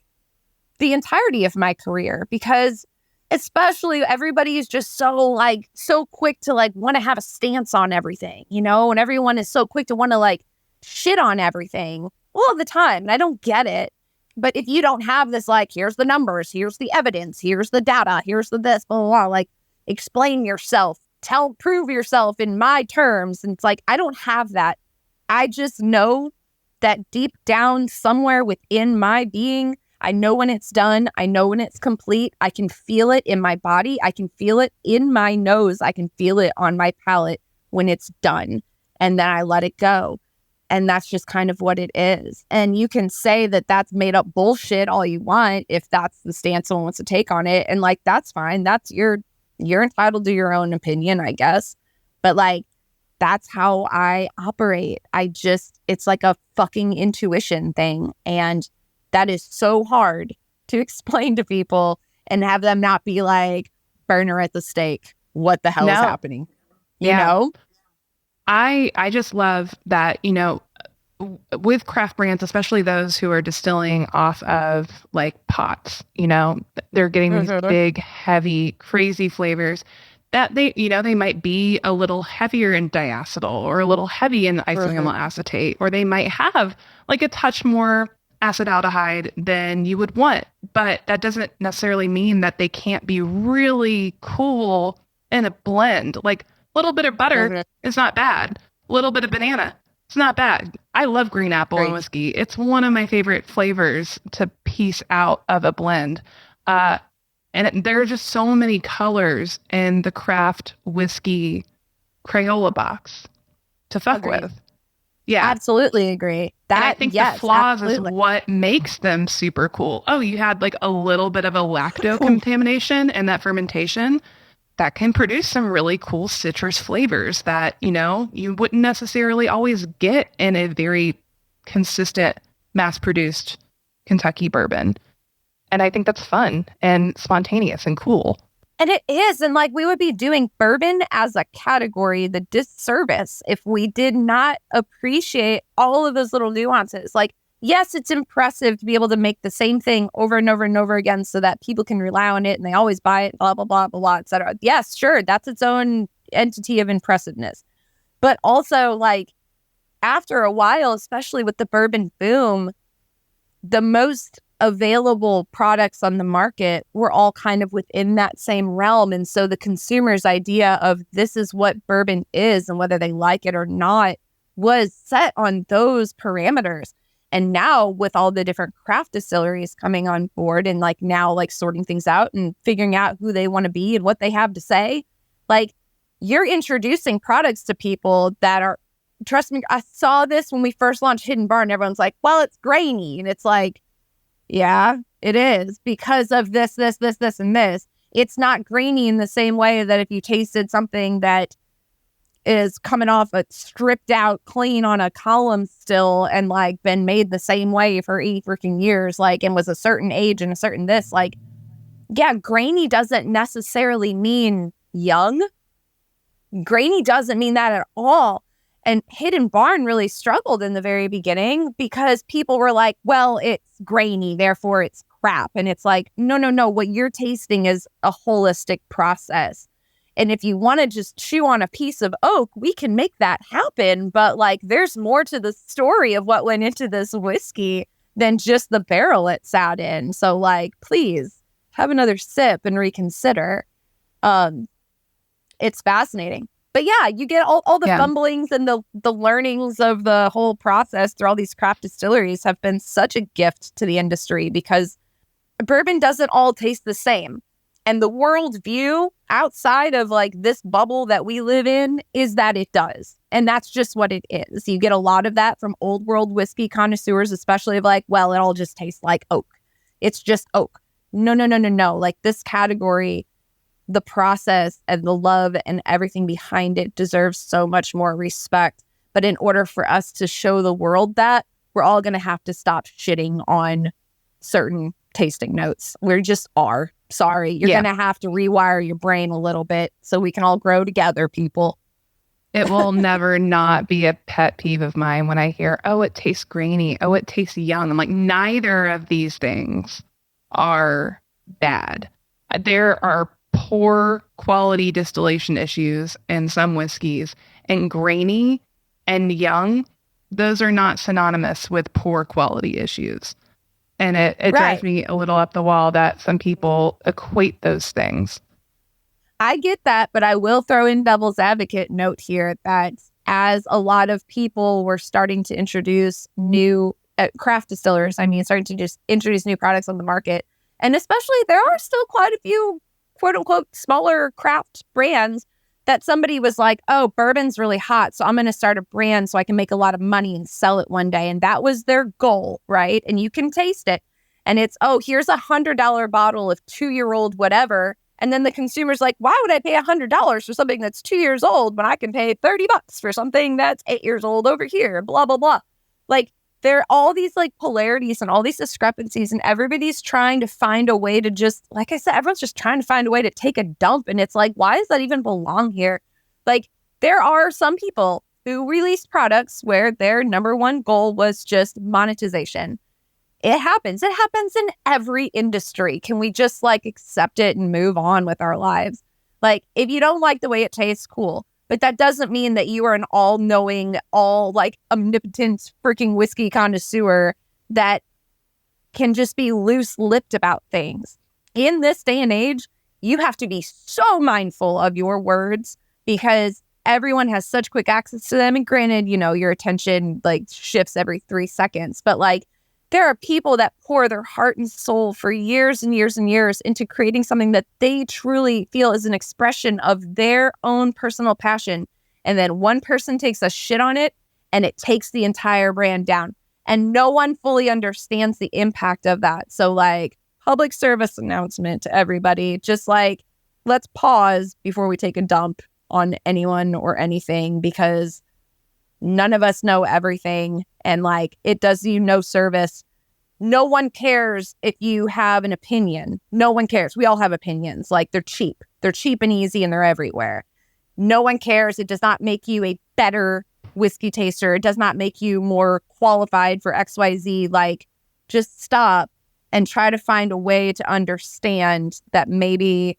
the entirety of my career, because especially everybody is just so quick to like want to have a stance on everything, you know, and everyone is so quick to want to like shit on everything all the time. And I don't get it. But if you don't have this, like, here's the numbers, here's the evidence, here's the data, here's the this, blah, blah, blah, like, explain yourself, prove yourself in my terms. And it's like, I don't have that. I just know that deep down somewhere within my being, I know when it's done. I know when it's complete. I can feel it in my body. I can feel it in my nose. I can feel it on my palate when it's done. And then I let it go. And that's just kind of what it is. And you can say that that's made up bullshit all you want if that's the stance someone wants to take on it. And like, that's fine. That's you're entitled to your own opinion, I guess. But like, that's how I operate. It's like a fucking intuition thing. And that is so hard to explain to people and have them not be like, burner at the stake. What the hell is happening? You know? I just love that, you know, with craft brands, especially those who are distilling off of like pots, you know, they're getting these big, heavy, crazy flavors that they might be a little heavier in diacetyl or a little heavy in isoamyl acetate, or they might have like a touch more acetaldehyde than you would want. But that doesn't necessarily mean that they can't be really cool in a blend. Like, a little bit of butter is not bad. A little bit of banana, it's not bad. I love green apple and whiskey. It's one of my favorite flavors to piece out of a blend. And there are just so many colors in the craft whiskey Crayola box to fuck with. Yeah. Absolutely agree. And I think the flaws is what makes them super cool. Oh, you had like a little bit of a lacto contamination in that fermentation. That can produce some really cool citrus flavors that, you know, you wouldn't necessarily always get in a very consistent, mass-produced Kentucky bourbon. And I think that's fun and spontaneous and cool. And it is. And like, we would be doing bourbon as a category the disservice if we did not appreciate all of those little nuances. Like, yes, it's impressive to be able to make the same thing over and over and over again so that people can rely on it and they always buy it, blah, blah, blah, blah, blah, et cetera. Yes, sure, that's its own entity of impressiveness. But also, like, after a while, especially with the bourbon boom, the most available products on the market were all kind of within that same realm. And so the consumer's idea of this is what bourbon is and whether they like it or not was set on those parameters. And now with all the different craft distilleries coming on board and like now like sorting things out and figuring out who they want to be and what they have to say, like, you're introducing products to people that are, trust me, I saw this when we first launched Hidden Bar and everyone's like, well, it's grainy. And it's like, yeah, it is because of this, and this. It's not grainy in the same way that if you tasted something that is coming off a stripped out clean on a column still and like been made the same way for 80 freaking years, like, and was a certain age and a certain this, like, yeah, grainy doesn't necessarily mean young. Grainy doesn't mean that at all. And Hidden Barn really struggled in the very beginning because people were like, well, it's grainy, therefore it's crap. And it's like, no. What you're tasting is a holistic process. And if you want to just chew on a piece of oak, we can make that happen. But like, there's more to the story of what went into this whiskey than just the barrel it sat in. So like, please have another sip and reconsider. It's fascinating. But yeah, you get all the fumblings and the learnings of the whole process through all these craft distilleries have been such a gift to the industry because bourbon doesn't all taste the same. And the world view outside of like this bubble that we live in is that it does. And that's just what it is. You get a lot of that from old world whiskey connoisseurs, especially of like, well, it all just tastes like oak. It's just oak. No. Like this category, the process and the love and everything behind it deserves so much more respect. But in order for us to show the world that, we're all going to have to stop shitting on certain tasting notes. We just are. Sorry. You're going to have to rewire your brain a little bit so we can all grow together, people. It will never not be a pet peeve of mine when I hear, oh, it tastes grainy. Oh, it tastes young. I'm like, neither of these things are bad. There are poor quality distillation issues in some whiskeys, and grainy and young, those are not synonymous with poor quality issues. And it drives me a little up the wall that some people equate those things. I get that, but I will throw in devil's advocate note here that as a lot of people were starting to introduce new craft distillers, starting to just introduce new products on the market. And especially there are still quite a few quote unquote smaller craft brands that somebody was like, oh, bourbon's really hot, so I'm going to start a brand so I can make a lot of money and sell it one day. And that was their goal, right? And you can taste it. And it's, oh, here's $100 bottle of 2-year-old whatever. And then the consumer's like, why would I pay $100 for something that's 2 years old when I can pay $30 for something that's 8 years old over here? Blah, blah, blah. Like, there are all these like polarities and all these discrepancies, and everybody's trying to find a way to just, like I said, everyone's just trying to find a way to take a dump. And it's like, why does that even belong here? Like, there are some people who release products where their number one goal was just monetization. It happens. It happens in every industry. Can we just like accept it and move on with our lives? Like, if you don't like the way it tastes, cool. But that doesn't mean that you are an all-knowing, like omnipotent freaking whiskey connoisseur that can just be loose-lipped about things. In this day and age, you have to be so mindful of your words because everyone has such quick access to them. And granted, your attention like shifts every 3 seconds. But like, there are people that pour their heart and soul for years and years and years into creating something that they truly feel is an expression of their own personal passion. And then one person takes a shit on it and it takes the entire brand down. And no one fully understands the impact of that. So like, public service announcement to everybody, just like, let's pause before we take a dump on anyone or anything because none of us know everything. And like, it does you no service. No one cares if you have an opinion. No one cares. We all have opinions. Like, they're cheap. They're cheap and easy and they're everywhere. No one cares. It does not make you a better whiskey taster. It does not make you more qualified for XYZ. Like, just stop and try to find a way to understand that maybe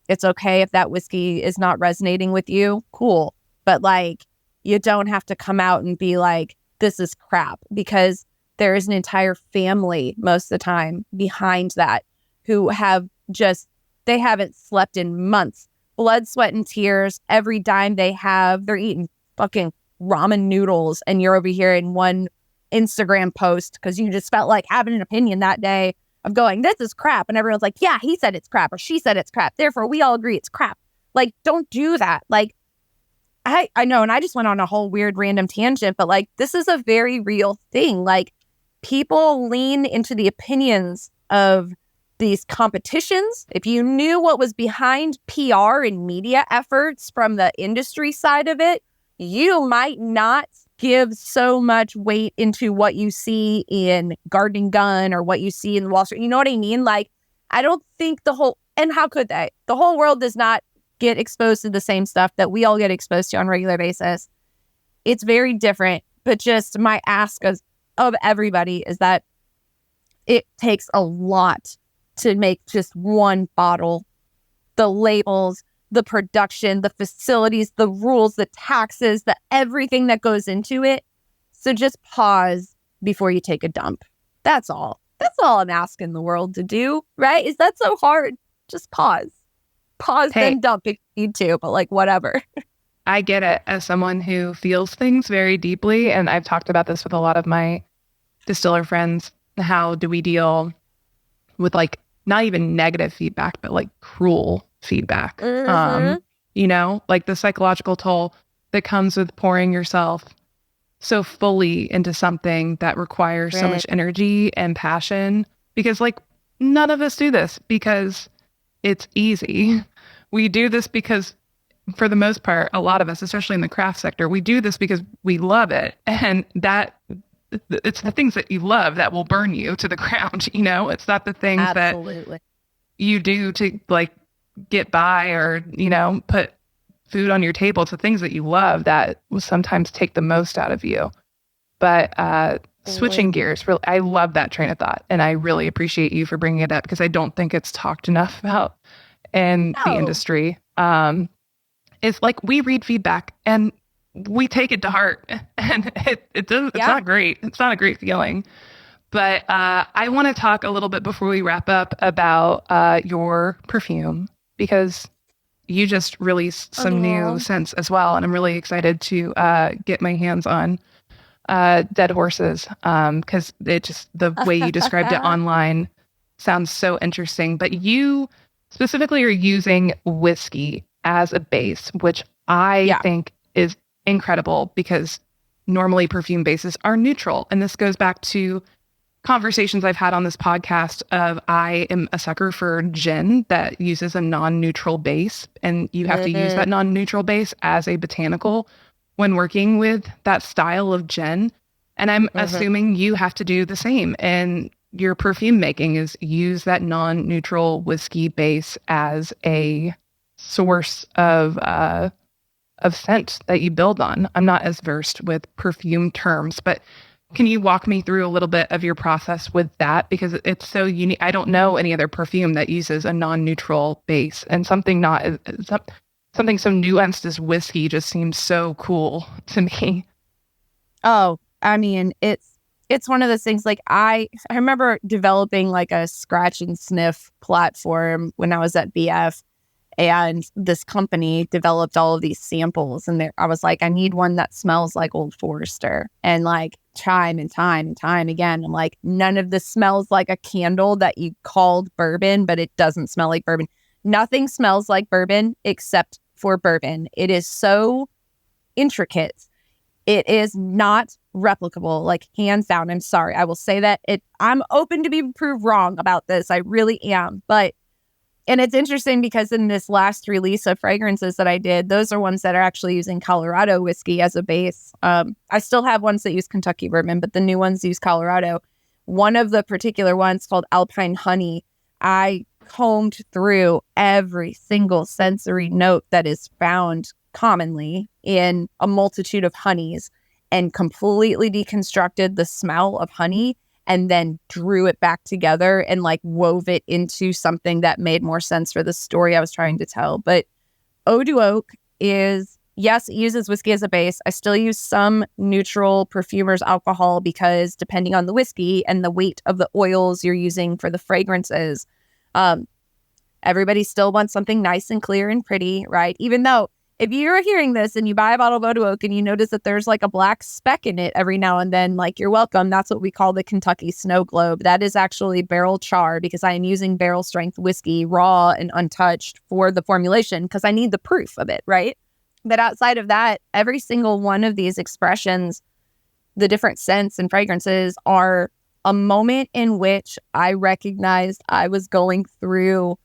it's okay if that whiskey is not resonating with you. Cool. But like, you don't have to come out and be like, this is crap, because there is an entire family most of the time behind that who have they haven't slept in months. Blood, sweat, and tears. Every dime they have, they're eating fucking ramen noodles. And you're over here in one Instagram post because you just felt like having an opinion that day of going, this is crap. And everyone's like, yeah, he said it's crap or she said it's crap. Therefore, we all agree it's crap. Like, don't do that. Like, I know, and I just went on a whole weird random tangent, but like, this is a very real thing. Like, people lean into the opinions of these competitions. If you knew what was behind PR and media efforts from the industry side of it, you might not give so much weight into what you see in Garden Gun or what you see in Wall Street. You know what I mean? Like, I don't think and how could they? The whole world does not get exposed to the same stuff that we all get exposed to on a regular basis. it's very different. But just my ask of everybody is that it takes a lot to make just one bottle. The labels, the production, the facilities, the rules, the taxes, the everything that goes into it. So just pause before you take a dump. That's all. That's all I'm asking the world to do, right? Is that so hard? Just pause. Pause, then dump if you need to, but like whatever. I get it as someone who feels things very deeply. And I've talked about this with a lot of my distiller friends. How do we deal with like not even negative feedback, but like cruel feedback? You know, like the psychological toll that comes with pouring yourself so fully into something that requires so much energy and passion, because like none of us do this because it's easy. We do this because for the most part, a lot of us, especially in the craft sector, we do this because we love it. And that it's the things that you love that will burn you to the ground. You know, it's not the things that you do to like get by or, you know, put food on your table. It's the things that you love that will sometimes take the most out of you. But switching gears, really, I love that train of thought. And I really appreciate you for bringing it up because I don't think it's talked enough about in the industry. It's like we read feedback and we take it to heart, and it's not great. It's not a great feeling. But I want to talk a little bit before we wrap up about your perfume, because you just released some new scents as well. And I'm really excited to get my hands on Dead Horses, because it just, the way you described it online sounds so interesting. But you specifically are using whiskey as a base, which I think is incredible, because normally perfume bases are neutral. And this goes back to conversations I've had on this podcast of I am a sucker for gin that uses a non-neutral base, and you have to use that non-neutral base as a botanical when working with that style of gin. And I'm assuming you have to do the same. And your perfume making is use that non-neutral whiskey base as a source of scent that you build on. I'm not as versed with perfume terms, but can you walk me through a little bit of your process with that? Because it's so unique. I don't know any other perfume that uses a non-neutral base, and something so nuanced as whiskey just seems so cool to me. Oh, I mean, it's one of those things. Like I remember developing like a scratch and sniff platform when I was at BF, and this company developed all of these samples, and I was like, I need one that smells like Old Forester. And like time and time again, I'm like, none of this smells like a candle that you called bourbon, but it doesn't smell like bourbon. Nothing smells like bourbon except for bourbon. It is so intricate. It is not replicable, like hands down. I'm sorry. I will say that I'm open to be proved wrong about this. I really am. And it's interesting because in this last release of fragrances that I did, those are ones that are actually using Colorado whiskey as a base. I still have ones that use Kentucky bourbon, but the new ones use Colorado. One of the particular ones called Alpine Honey, I combed through every single sensory note that is found commonly in a multitude of honeys and completely deconstructed the smell of honey, and then drew it back together and like wove it into something that made more sense for the story I was trying to tell. But Oduoak is, yes, it uses whiskey as a base. I still use some neutral perfumer's alcohol because depending on the whiskey and the weight of the oils you're using for the fragrances, everybody still wants something nice and clear and pretty, right? Even though if you're hearing this and you buy a bottle of Oduoak and you notice that there's like a black speck in it every now and then, like, you're welcome. That's what we call the Kentucky snow globe. That is actually barrel char, because I am using barrel strength whiskey, raw and untouched, for the formulation because I need the proof of it, right? But outside of that, every single one of these expressions, the different scents and fragrances, are a moment in which I recognized I was going through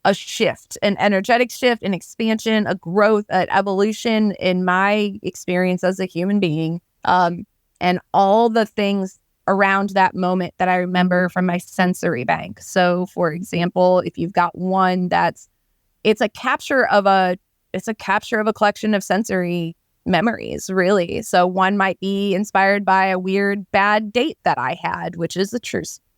a shift, an energetic shift, an expansion, a growth, an evolution in my experience as a human being. And all the things around that moment that I remember from my sensory bank. So for example, if you've got one it's a capture of a collection of sensory memories, really. So one might be inspired by a weird bad date that I had, which is a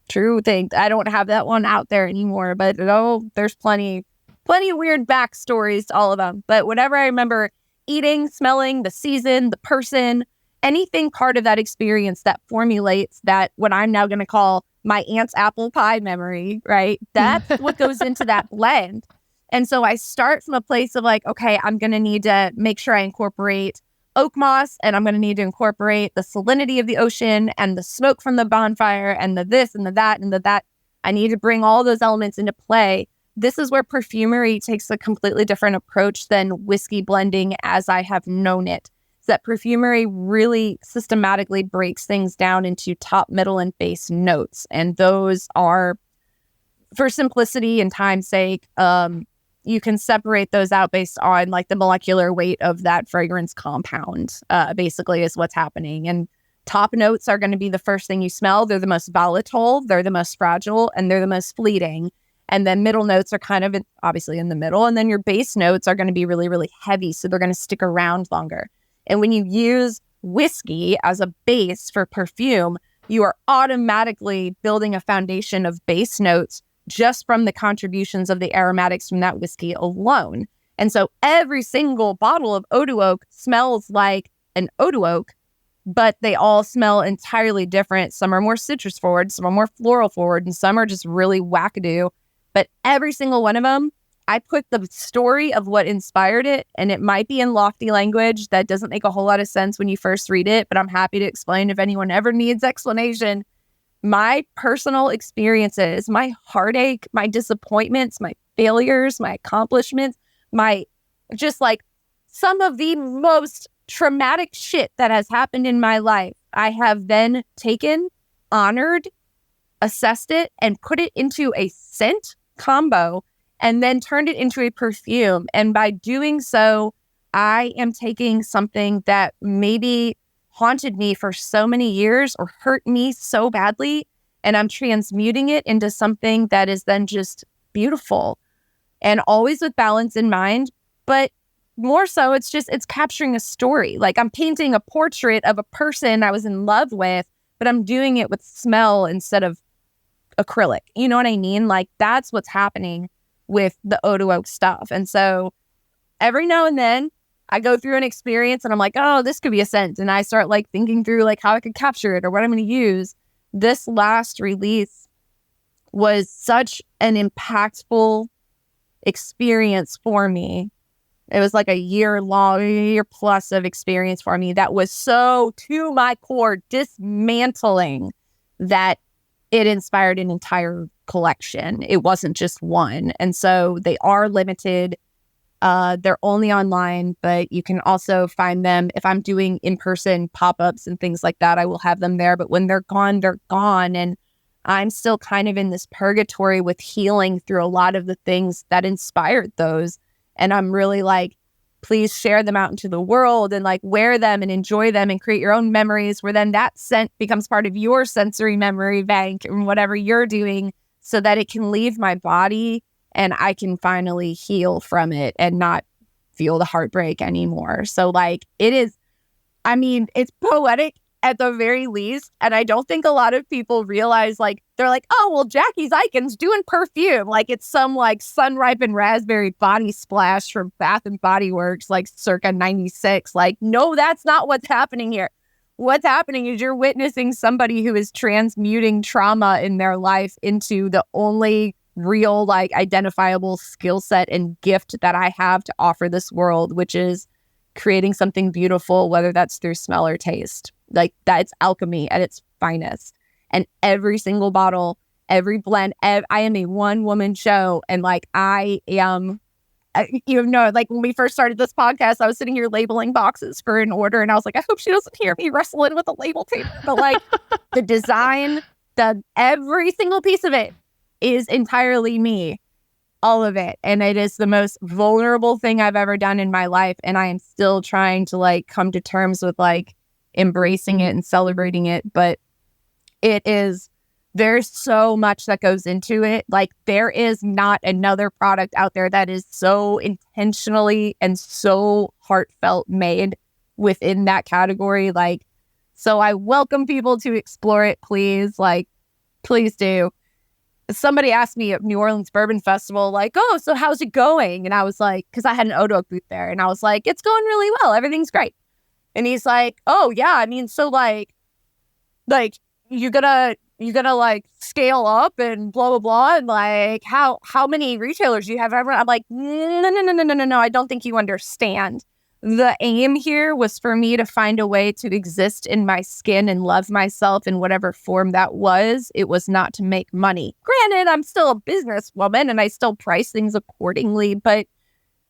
true thing. I don't have that one out there anymore, but there's plenty of weird backstories to all of them. But whatever I remember eating, smelling, the season, the person, anything part of that experience that formulates that what I'm now going to call my aunt's apple pie memory, right? That's what goes into that blend. And so I start from a place of like, okay, I'm going to need to make sure I incorporate oak moss, and I'm going to need to incorporate the salinity of the ocean and the smoke from the bonfire and the this and the that and the that. I need to bring all those elements into play. This is where perfumery takes a completely different approach than whiskey blending as I have known it. That perfumery really systematically breaks things down into top, middle, and base notes. And those are, for simplicity and time's sake, you can separate those out based on like the molecular weight of that fragrance compound, basically is what's happening. And top notes are going to be the first thing you smell. They're the most volatile, they're the most fragile, and they're the most fleeting. And then middle notes are kind of obviously in the middle. And then your base notes are going to be really, really heavy. So they're going to stick around longer. And when you use whiskey as a base for perfume, you are automatically building a foundation of base notes just from the contributions of the aromatics from that whiskey alone. And so every single bottle of Oduoak smells like an Oduoak, but they all smell entirely different. Some are more citrus forward, some are more floral forward, and some are just really wackadoo. But every single one of them, I put the story of what inspired it, and it might be in lofty language that doesn't make a whole lot of sense when you first read it, but I'm happy to explain if anyone ever needs explanation. My personal experiences, my heartache, my disappointments, my failures, my accomplishments, my just like some of the most traumatic shit that has happened in my life, I have then taken, honored, assessed it, and put it into a scent combo and then turned it into a perfume. And by doing so, I am taking something that maybe haunted me for so many years or hurt me so badly, and I'm transmuting it into something that is then just beautiful and always with balance in mind. But more so, it's capturing a story. Like I'm painting a portrait of a person I was in love with, but I'm doing it with smell instead of acrylic. You know what I mean? Like that's what's happening with the Oduoak stuff. And so every now and then I go through an experience and I'm like, oh, this could be a scent. And I start like thinking through like how I could capture it or what I'm going to use. This last release was such an impactful experience for me. It was like a year plus of experience for me that was so to my core dismantling that it inspired an entire collection. It wasn't just one. And so they are limited. They're only online, but you can also find them. If I'm doing in-person pop-ups and things like that, I will have them there. But when they're gone, they're gone. And I'm still kind of in this purgatory with healing through a lot of the things that inspired those. And I'm really like, please share them out into the world and like wear them and enjoy them and create your own memories where then that scent becomes part of your sensory memory bank and whatever you're doing so that it can leave my body and I can finally heal from it and not feel the heartbreak anymore. So like it's poetic at the very least. And I don't think a lot of people realize like, they're like, oh, well, Jackie Zykan's doing perfume. Like it's some like sun-ripened raspberry body splash from Bath and Body Works, like circa 96. Like, no, that's not what's happening here. What's happening is you're witnessing somebody who is transmuting trauma in their life into the only real, like identifiable skill set and gift that I have to offer this world, which is creating something beautiful, whether that's through smell or taste. Like that's alchemy at its finest. And every single bottle, every blend, I am a one-woman show. And like I am, like when we first started this podcast, I was sitting here labeling boxes for an order. And I was like, I hope she doesn't hear me wrestling with a label tape. But like the design, every single piece of it is entirely me. All of it. And it is the most vulnerable thing I've ever done in my life. And I am still trying to like come to terms with like embracing it and celebrating it. But there's so much that goes into it. Like there is not another product out there that is so intentionally and so heartfelt made within that category. Like, so I welcome people to explore it, please. Like, please do. Somebody asked me at New Orleans Bourbon Festival, like, oh, so how's it going? And I was like, because I had an Oduoak booth there, and I was like, it's going really well. Everything's great. And he's like, oh yeah, I mean, so like you gonna like scale up and blah blah blah, and like how many retailers do you have ever? I'm like, no, I don't think you understand. The aim here was for me to find a way to exist in my skin and love myself in whatever form that was. It was not to make money. Granted, I'm still a businesswoman and I still price things accordingly, but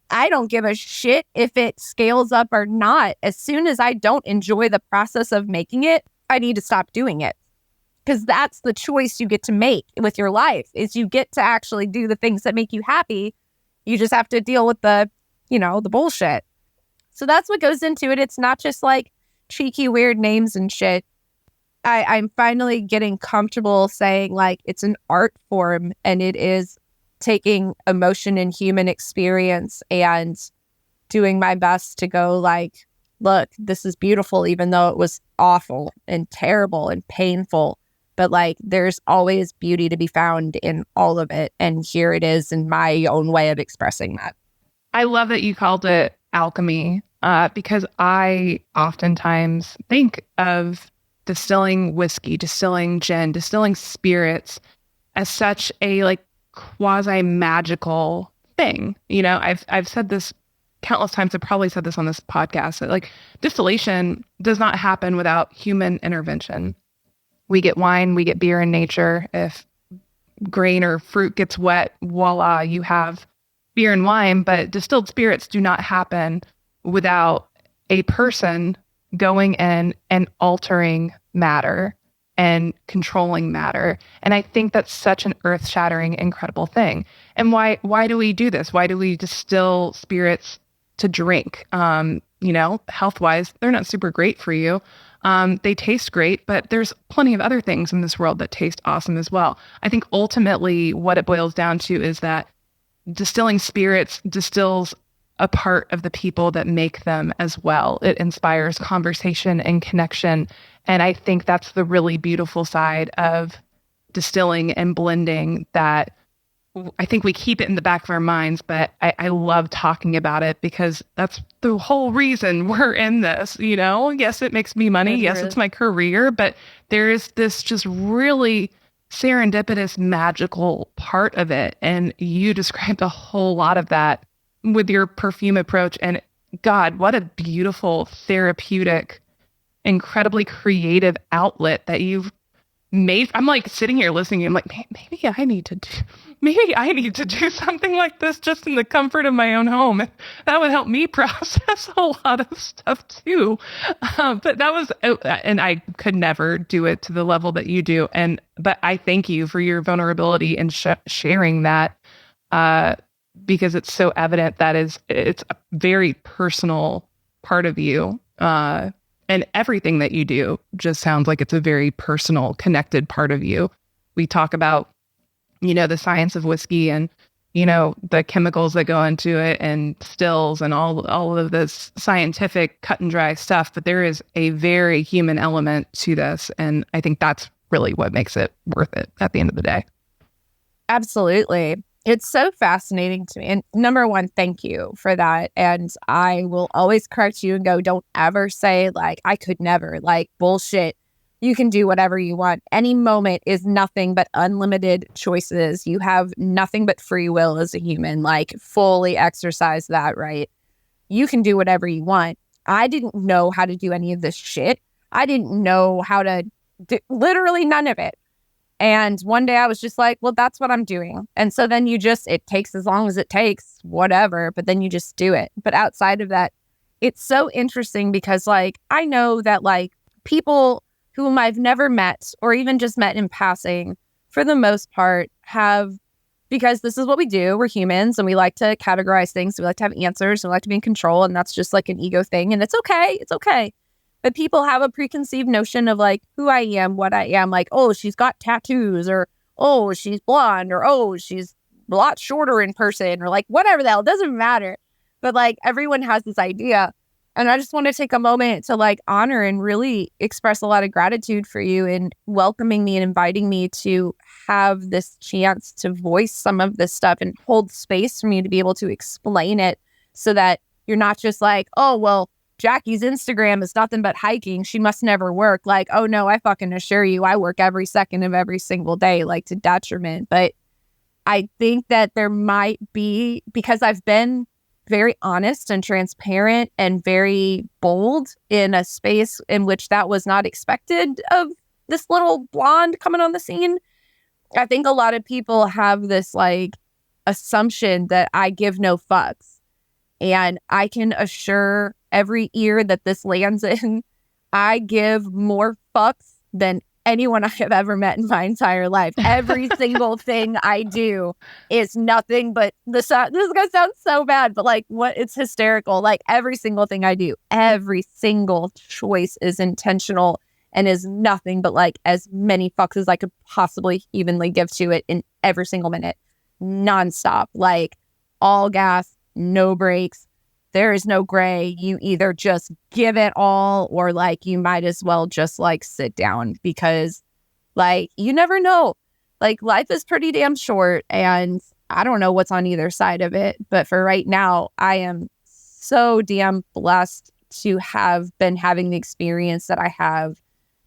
I don't give a shit if it scales up or not. As soon as I don't enjoy the process of making it, I need to stop doing it. Because that's the choice you get to make with your life, is you get to actually do the things that make you happy. You just have to deal with the bullshit. So that's what goes into it. It's not just like cheeky, weird names and shit. I'm finally getting comfortable saying like it's an art form, and it is taking emotion and human experience and doing my best to go like, look, this is beautiful, even though it was awful and terrible and painful. But like, there's always beauty to be found in all of it. And here it is in my own way of expressing that. I love that you called it alchemy, because I oftentimes think of distilling whiskey, distilling gin, distilling spirits as such a like quasi-magical thing. You know, I've said this countless times. I've probably said this on this podcast, that like distillation does not happen without human intervention. We get wine, we get beer in nature. If grain or fruit gets wet, voila, you have beer and wine. But distilled spirits do not happen without a person going in and altering matter and controlling matter. And I think that's such an earth-shattering, incredible thing. And why do we do this? Why do we distill spirits to drink? Health-wise, they're not super great for you. They taste great, but there's plenty of other things in this world that taste awesome as well. I think ultimately what it boils down to is that distilling spirits distills a part of the people that make them as well. It inspires conversation and connection. And I think that's the really beautiful side of distilling and blending, that I think we keep it in the back of our minds, but I love talking about it because that's the whole reason we're in this, you know? Yes, it makes me money. Yes, it's my career, but there is this just really serendipitous, magical part of it. And you described a whole lot of that with your perfume approach. And God, what a beautiful, therapeutic, incredibly creative outlet that you've made. I'm like sitting here listening. I'm like, maybe I need to do something like this just in the comfort of my own home. That would help me process a lot of stuff too. But that was, and I could never do it to the level that you do. But I thank you for your vulnerability and sharing that, because it's so evident that it's a very personal part of you. And everything that you do just sounds like it's a very personal, connected part of you. We talk about, the science of whiskey and, the chemicals that go into it and stills and all of this scientific cut and dry stuff. But there is a very human element to this. And I think that's really what makes it worth it at the end of the day. Absolutely. It's so fascinating to me. And number one, thank you for that. And I will always correct you and go, don't ever say like, I could never, like bullshit. You can do whatever you want. Any moment is nothing but unlimited choices. You have nothing but free will as a human, like fully exercise that, right? You can do whatever you want. I didn't know how to do any of this shit. I didn't know how to do literally none of it. And one day I was just like, well, that's what I'm doing. And so then it takes as long as it takes, whatever, but then you just do it. But outside of that, it's so interesting because like, I know that like people whom I've never met or even just met in passing, for the most part because this is what we do. We're humans and we like to categorize things. We like to have answers and we like to be in control. And that's just like an ego thing. And it's okay. It's okay. But people have a preconceived notion of like who I am, what I am, like, oh, she's got tattoos, or oh, she's blonde, or oh, she's a lot shorter in person, or like whatever the hell, it doesn't matter. But like everyone has this idea. And I just want to take a moment to like honor and really express a lot of gratitude for you in welcoming me and inviting me to have this chance to voice some of this stuff and hold space for me to be able to explain it so that you're not just like, oh, well, Jackie's Instagram is nothing but hiking. She must never work. Like, oh no, I fucking assure you, I work every second of every single day, like to detriment. But I think that there might be, because I've been very honest and transparent and very bold in a space in which that was not expected of this little blonde coming on the scene. I think a lot of people have this like assumption that I give no fucks. And I can assure every ear that this lands in, I give more fucks than anyone I have ever met in my entire life. Every single thing I do is nothing but this is gonna sound so bad, but like it's hysterical. Like every single thing I do, every single choice is intentional and is nothing but like as many fucks as I could possibly evenly give to it in every single minute. Nonstop. Like all gas, no brakes. There is no gray. You either just give it all or like you might as well just like sit down because like you never know. Like life is pretty damn short and I don't know what's on either side of it. But for right now, I am so damn blessed to have been having the experience that I have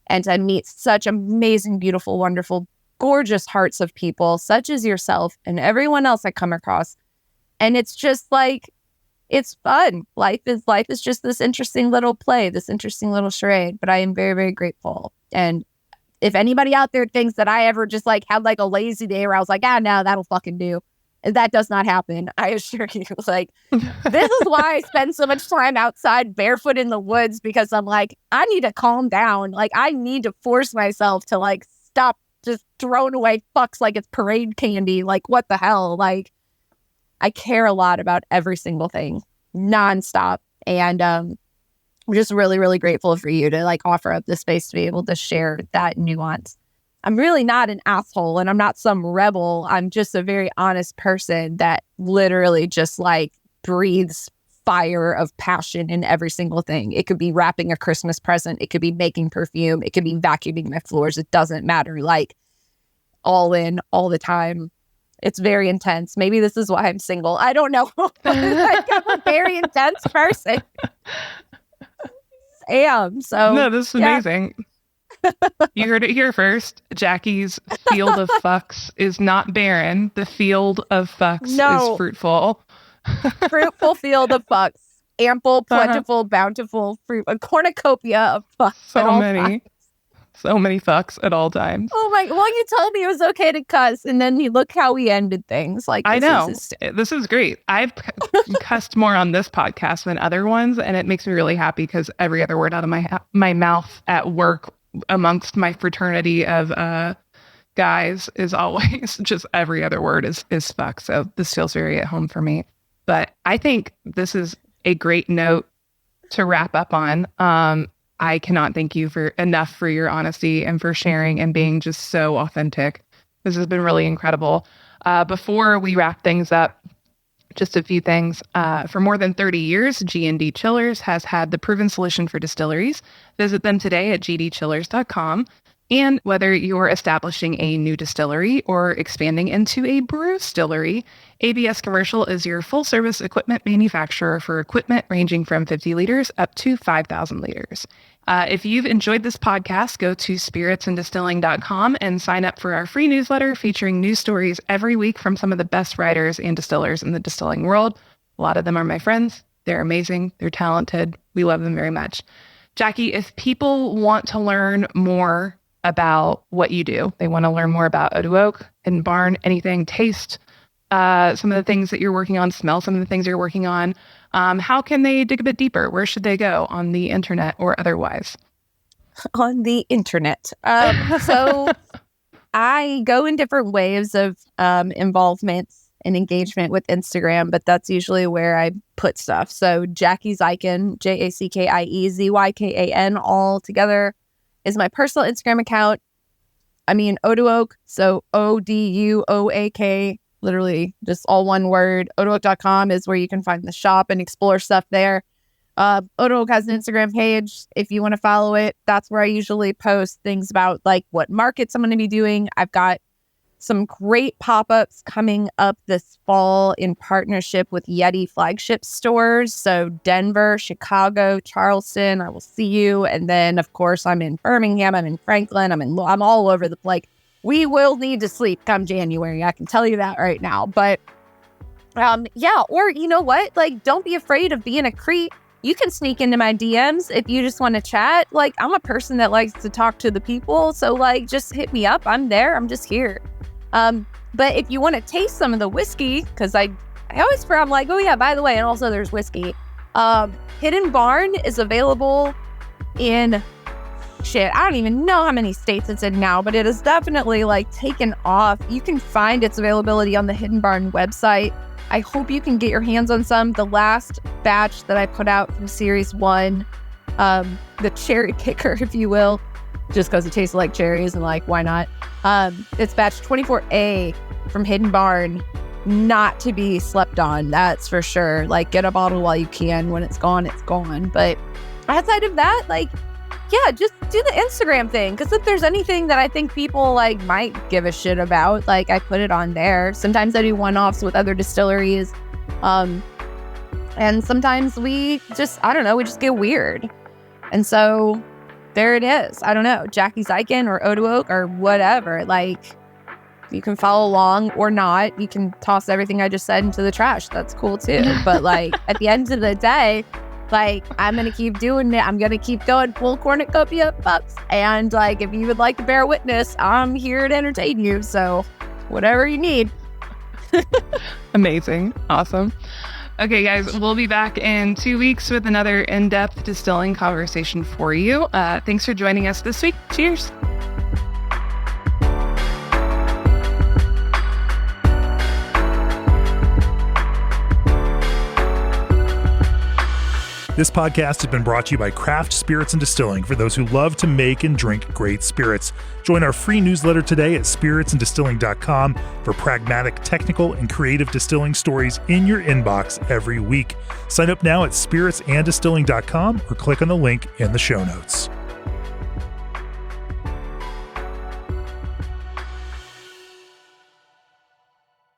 and to meet such amazing, beautiful, wonderful, gorgeous hearts of people such as yourself and everyone else I come across. And it's just like, it's fun. Life is just this interesting little play, this interesting little charade. But I am very, very grateful. And if anybody out there thinks that I ever just like had like a lazy day where I was like, no, that'll fucking do. That does not happen. I assure you. Like, this is why I spend so much time outside barefoot in the woods because I'm like, I need to calm down. Like, I need to force myself to like stop just throwing away fucks like it's parade candy. Like, what the hell? Like, I care a lot about every single thing nonstop. And I'm just really, really grateful for you to like offer up the space to be able to share that nuance. I'm really not an asshole and I'm not some rebel. I'm just a very honest person that literally just like breathes fire of passion in every single thing. It could be wrapping a Christmas present. It could be making perfume. It could be vacuuming my floors. It doesn't matter. Like all in, all the time. It's very intense. Maybe this is why I'm single. I don't know. I'm a very intense person. So no, this is amazing. You heard it here first. Jackie's field of fucks is not barren. The field of fucks is fruitful. Fruitful field of fucks. Ample, plentiful, bountiful, fruit, a cornucopia of fucks. So many fucks at all times. Oh my! Well, you told me it was okay to cuss, and then you look how we ended things. Like I know this is great. I've cussed more on this podcast than other ones, and it makes me really happy because every other word out of my mouth at work amongst my fraternity of guys is always just every other word is fuck. So this feels very at home for me. But I think this is a great note to wrap up on. I cannot thank you enough for your honesty and for sharing and being just so authentic. This has been really incredible. Before we wrap things up, just a few things. For more than 30 years, G&D Chillers has had the proven solution for distilleries. Visit them today at gdchillers.com. And whether you're establishing a new distillery or expanding into a brew distillery, ABS Commercial is your full-service equipment manufacturer for equipment ranging from 50 liters up to 5,000 liters. If you've enjoyed this podcast, go to spiritsanddistilling.com and sign up for our free newsletter featuring news stories every week from some of the best writers and distillers in the distilling world. A lot of them are my friends. They're amazing. They're talented. We love them very much. Jackie, if people want to learn more about what you do, they want to learn more about Oduoak and Barn, anything, taste some of the things that you're working on, smell some of the things you're working on, how can they dig a bit deeper? Where should they go on the internet or otherwise? On the internet. So I go in different waves of involvement and engagement with Instagram, but that's usually where I put stuff. So Jackie Zykan, JACKIEZYKAN, all together is my personal Instagram account. I mean, Oduoak, so ODUOAK, literally just all one word. Oduoak.com is where you can find the shop and explore stuff there. Oduoak has an Instagram page. If you want to follow it, that's where I usually post things about like what markets I'm going to be doing. I've got some great pop-ups coming up this fall in partnership with Yeti flagship stores. So Denver, Chicago, Charleston, I will see you. And then, of course, I'm in Birmingham, I'm in Franklin, I'm all over the place. We will need to sleep come January. I can tell you that right now. But yeah, or you know what? Like, don't be afraid of being a creep. You can sneak into my DMs if you just want to chat. Like, I'm a person that likes to talk to the people. So like, just hit me up. I'm there. I'm just here. But if you want to taste some of the whiskey, because I always forget, I'm like, oh yeah, by the way, and also there's whiskey. Hidden Barn is available in I don't even know how many states it's in now, but it is definitely like taken off. You can find its availability on the Hidden Barn website. I hope you can get your hands on some. The last batch that I put out from Series 1, the cherry picker, if you will, just because it tastes like cherries and like, why not? It's batch 24A from Hidden Barn, not to be slept on, that's for sure. Like, get a bottle while you can. When it's gone, it's gone. But outside of that, like, yeah, just do the Instagram thing. Because if there's anything that I think people like might give a shit about, like, I put it on there. Sometimes I do one-offs with other distilleries. And sometimes we just get weird. And so there it is. I don't know, Jackie Zykan or Oduoak or whatever. Like, you can follow along or not. You can toss everything I just said into the trash. That's cool too. But like, at the end of the day, like, I'm going to keep doing it. I'm going to keep going full cornucopia bucks. And like, if you would like to bear witness, I'm here to entertain you. So whatever you need. Amazing. Awesome. Okay, guys, we'll be back in 2 weeks with another in-depth distilling conversation for you. Thanks for joining us this week. Cheers. This podcast has been brought to you by Craft Spirits and Distilling for those who love to make and drink great spirits. Join our free newsletter today at spiritsanddistilling.com for pragmatic, technical, and creative distilling stories in your inbox every week. Sign up now at spiritsanddistilling.com or click on the link in the show notes.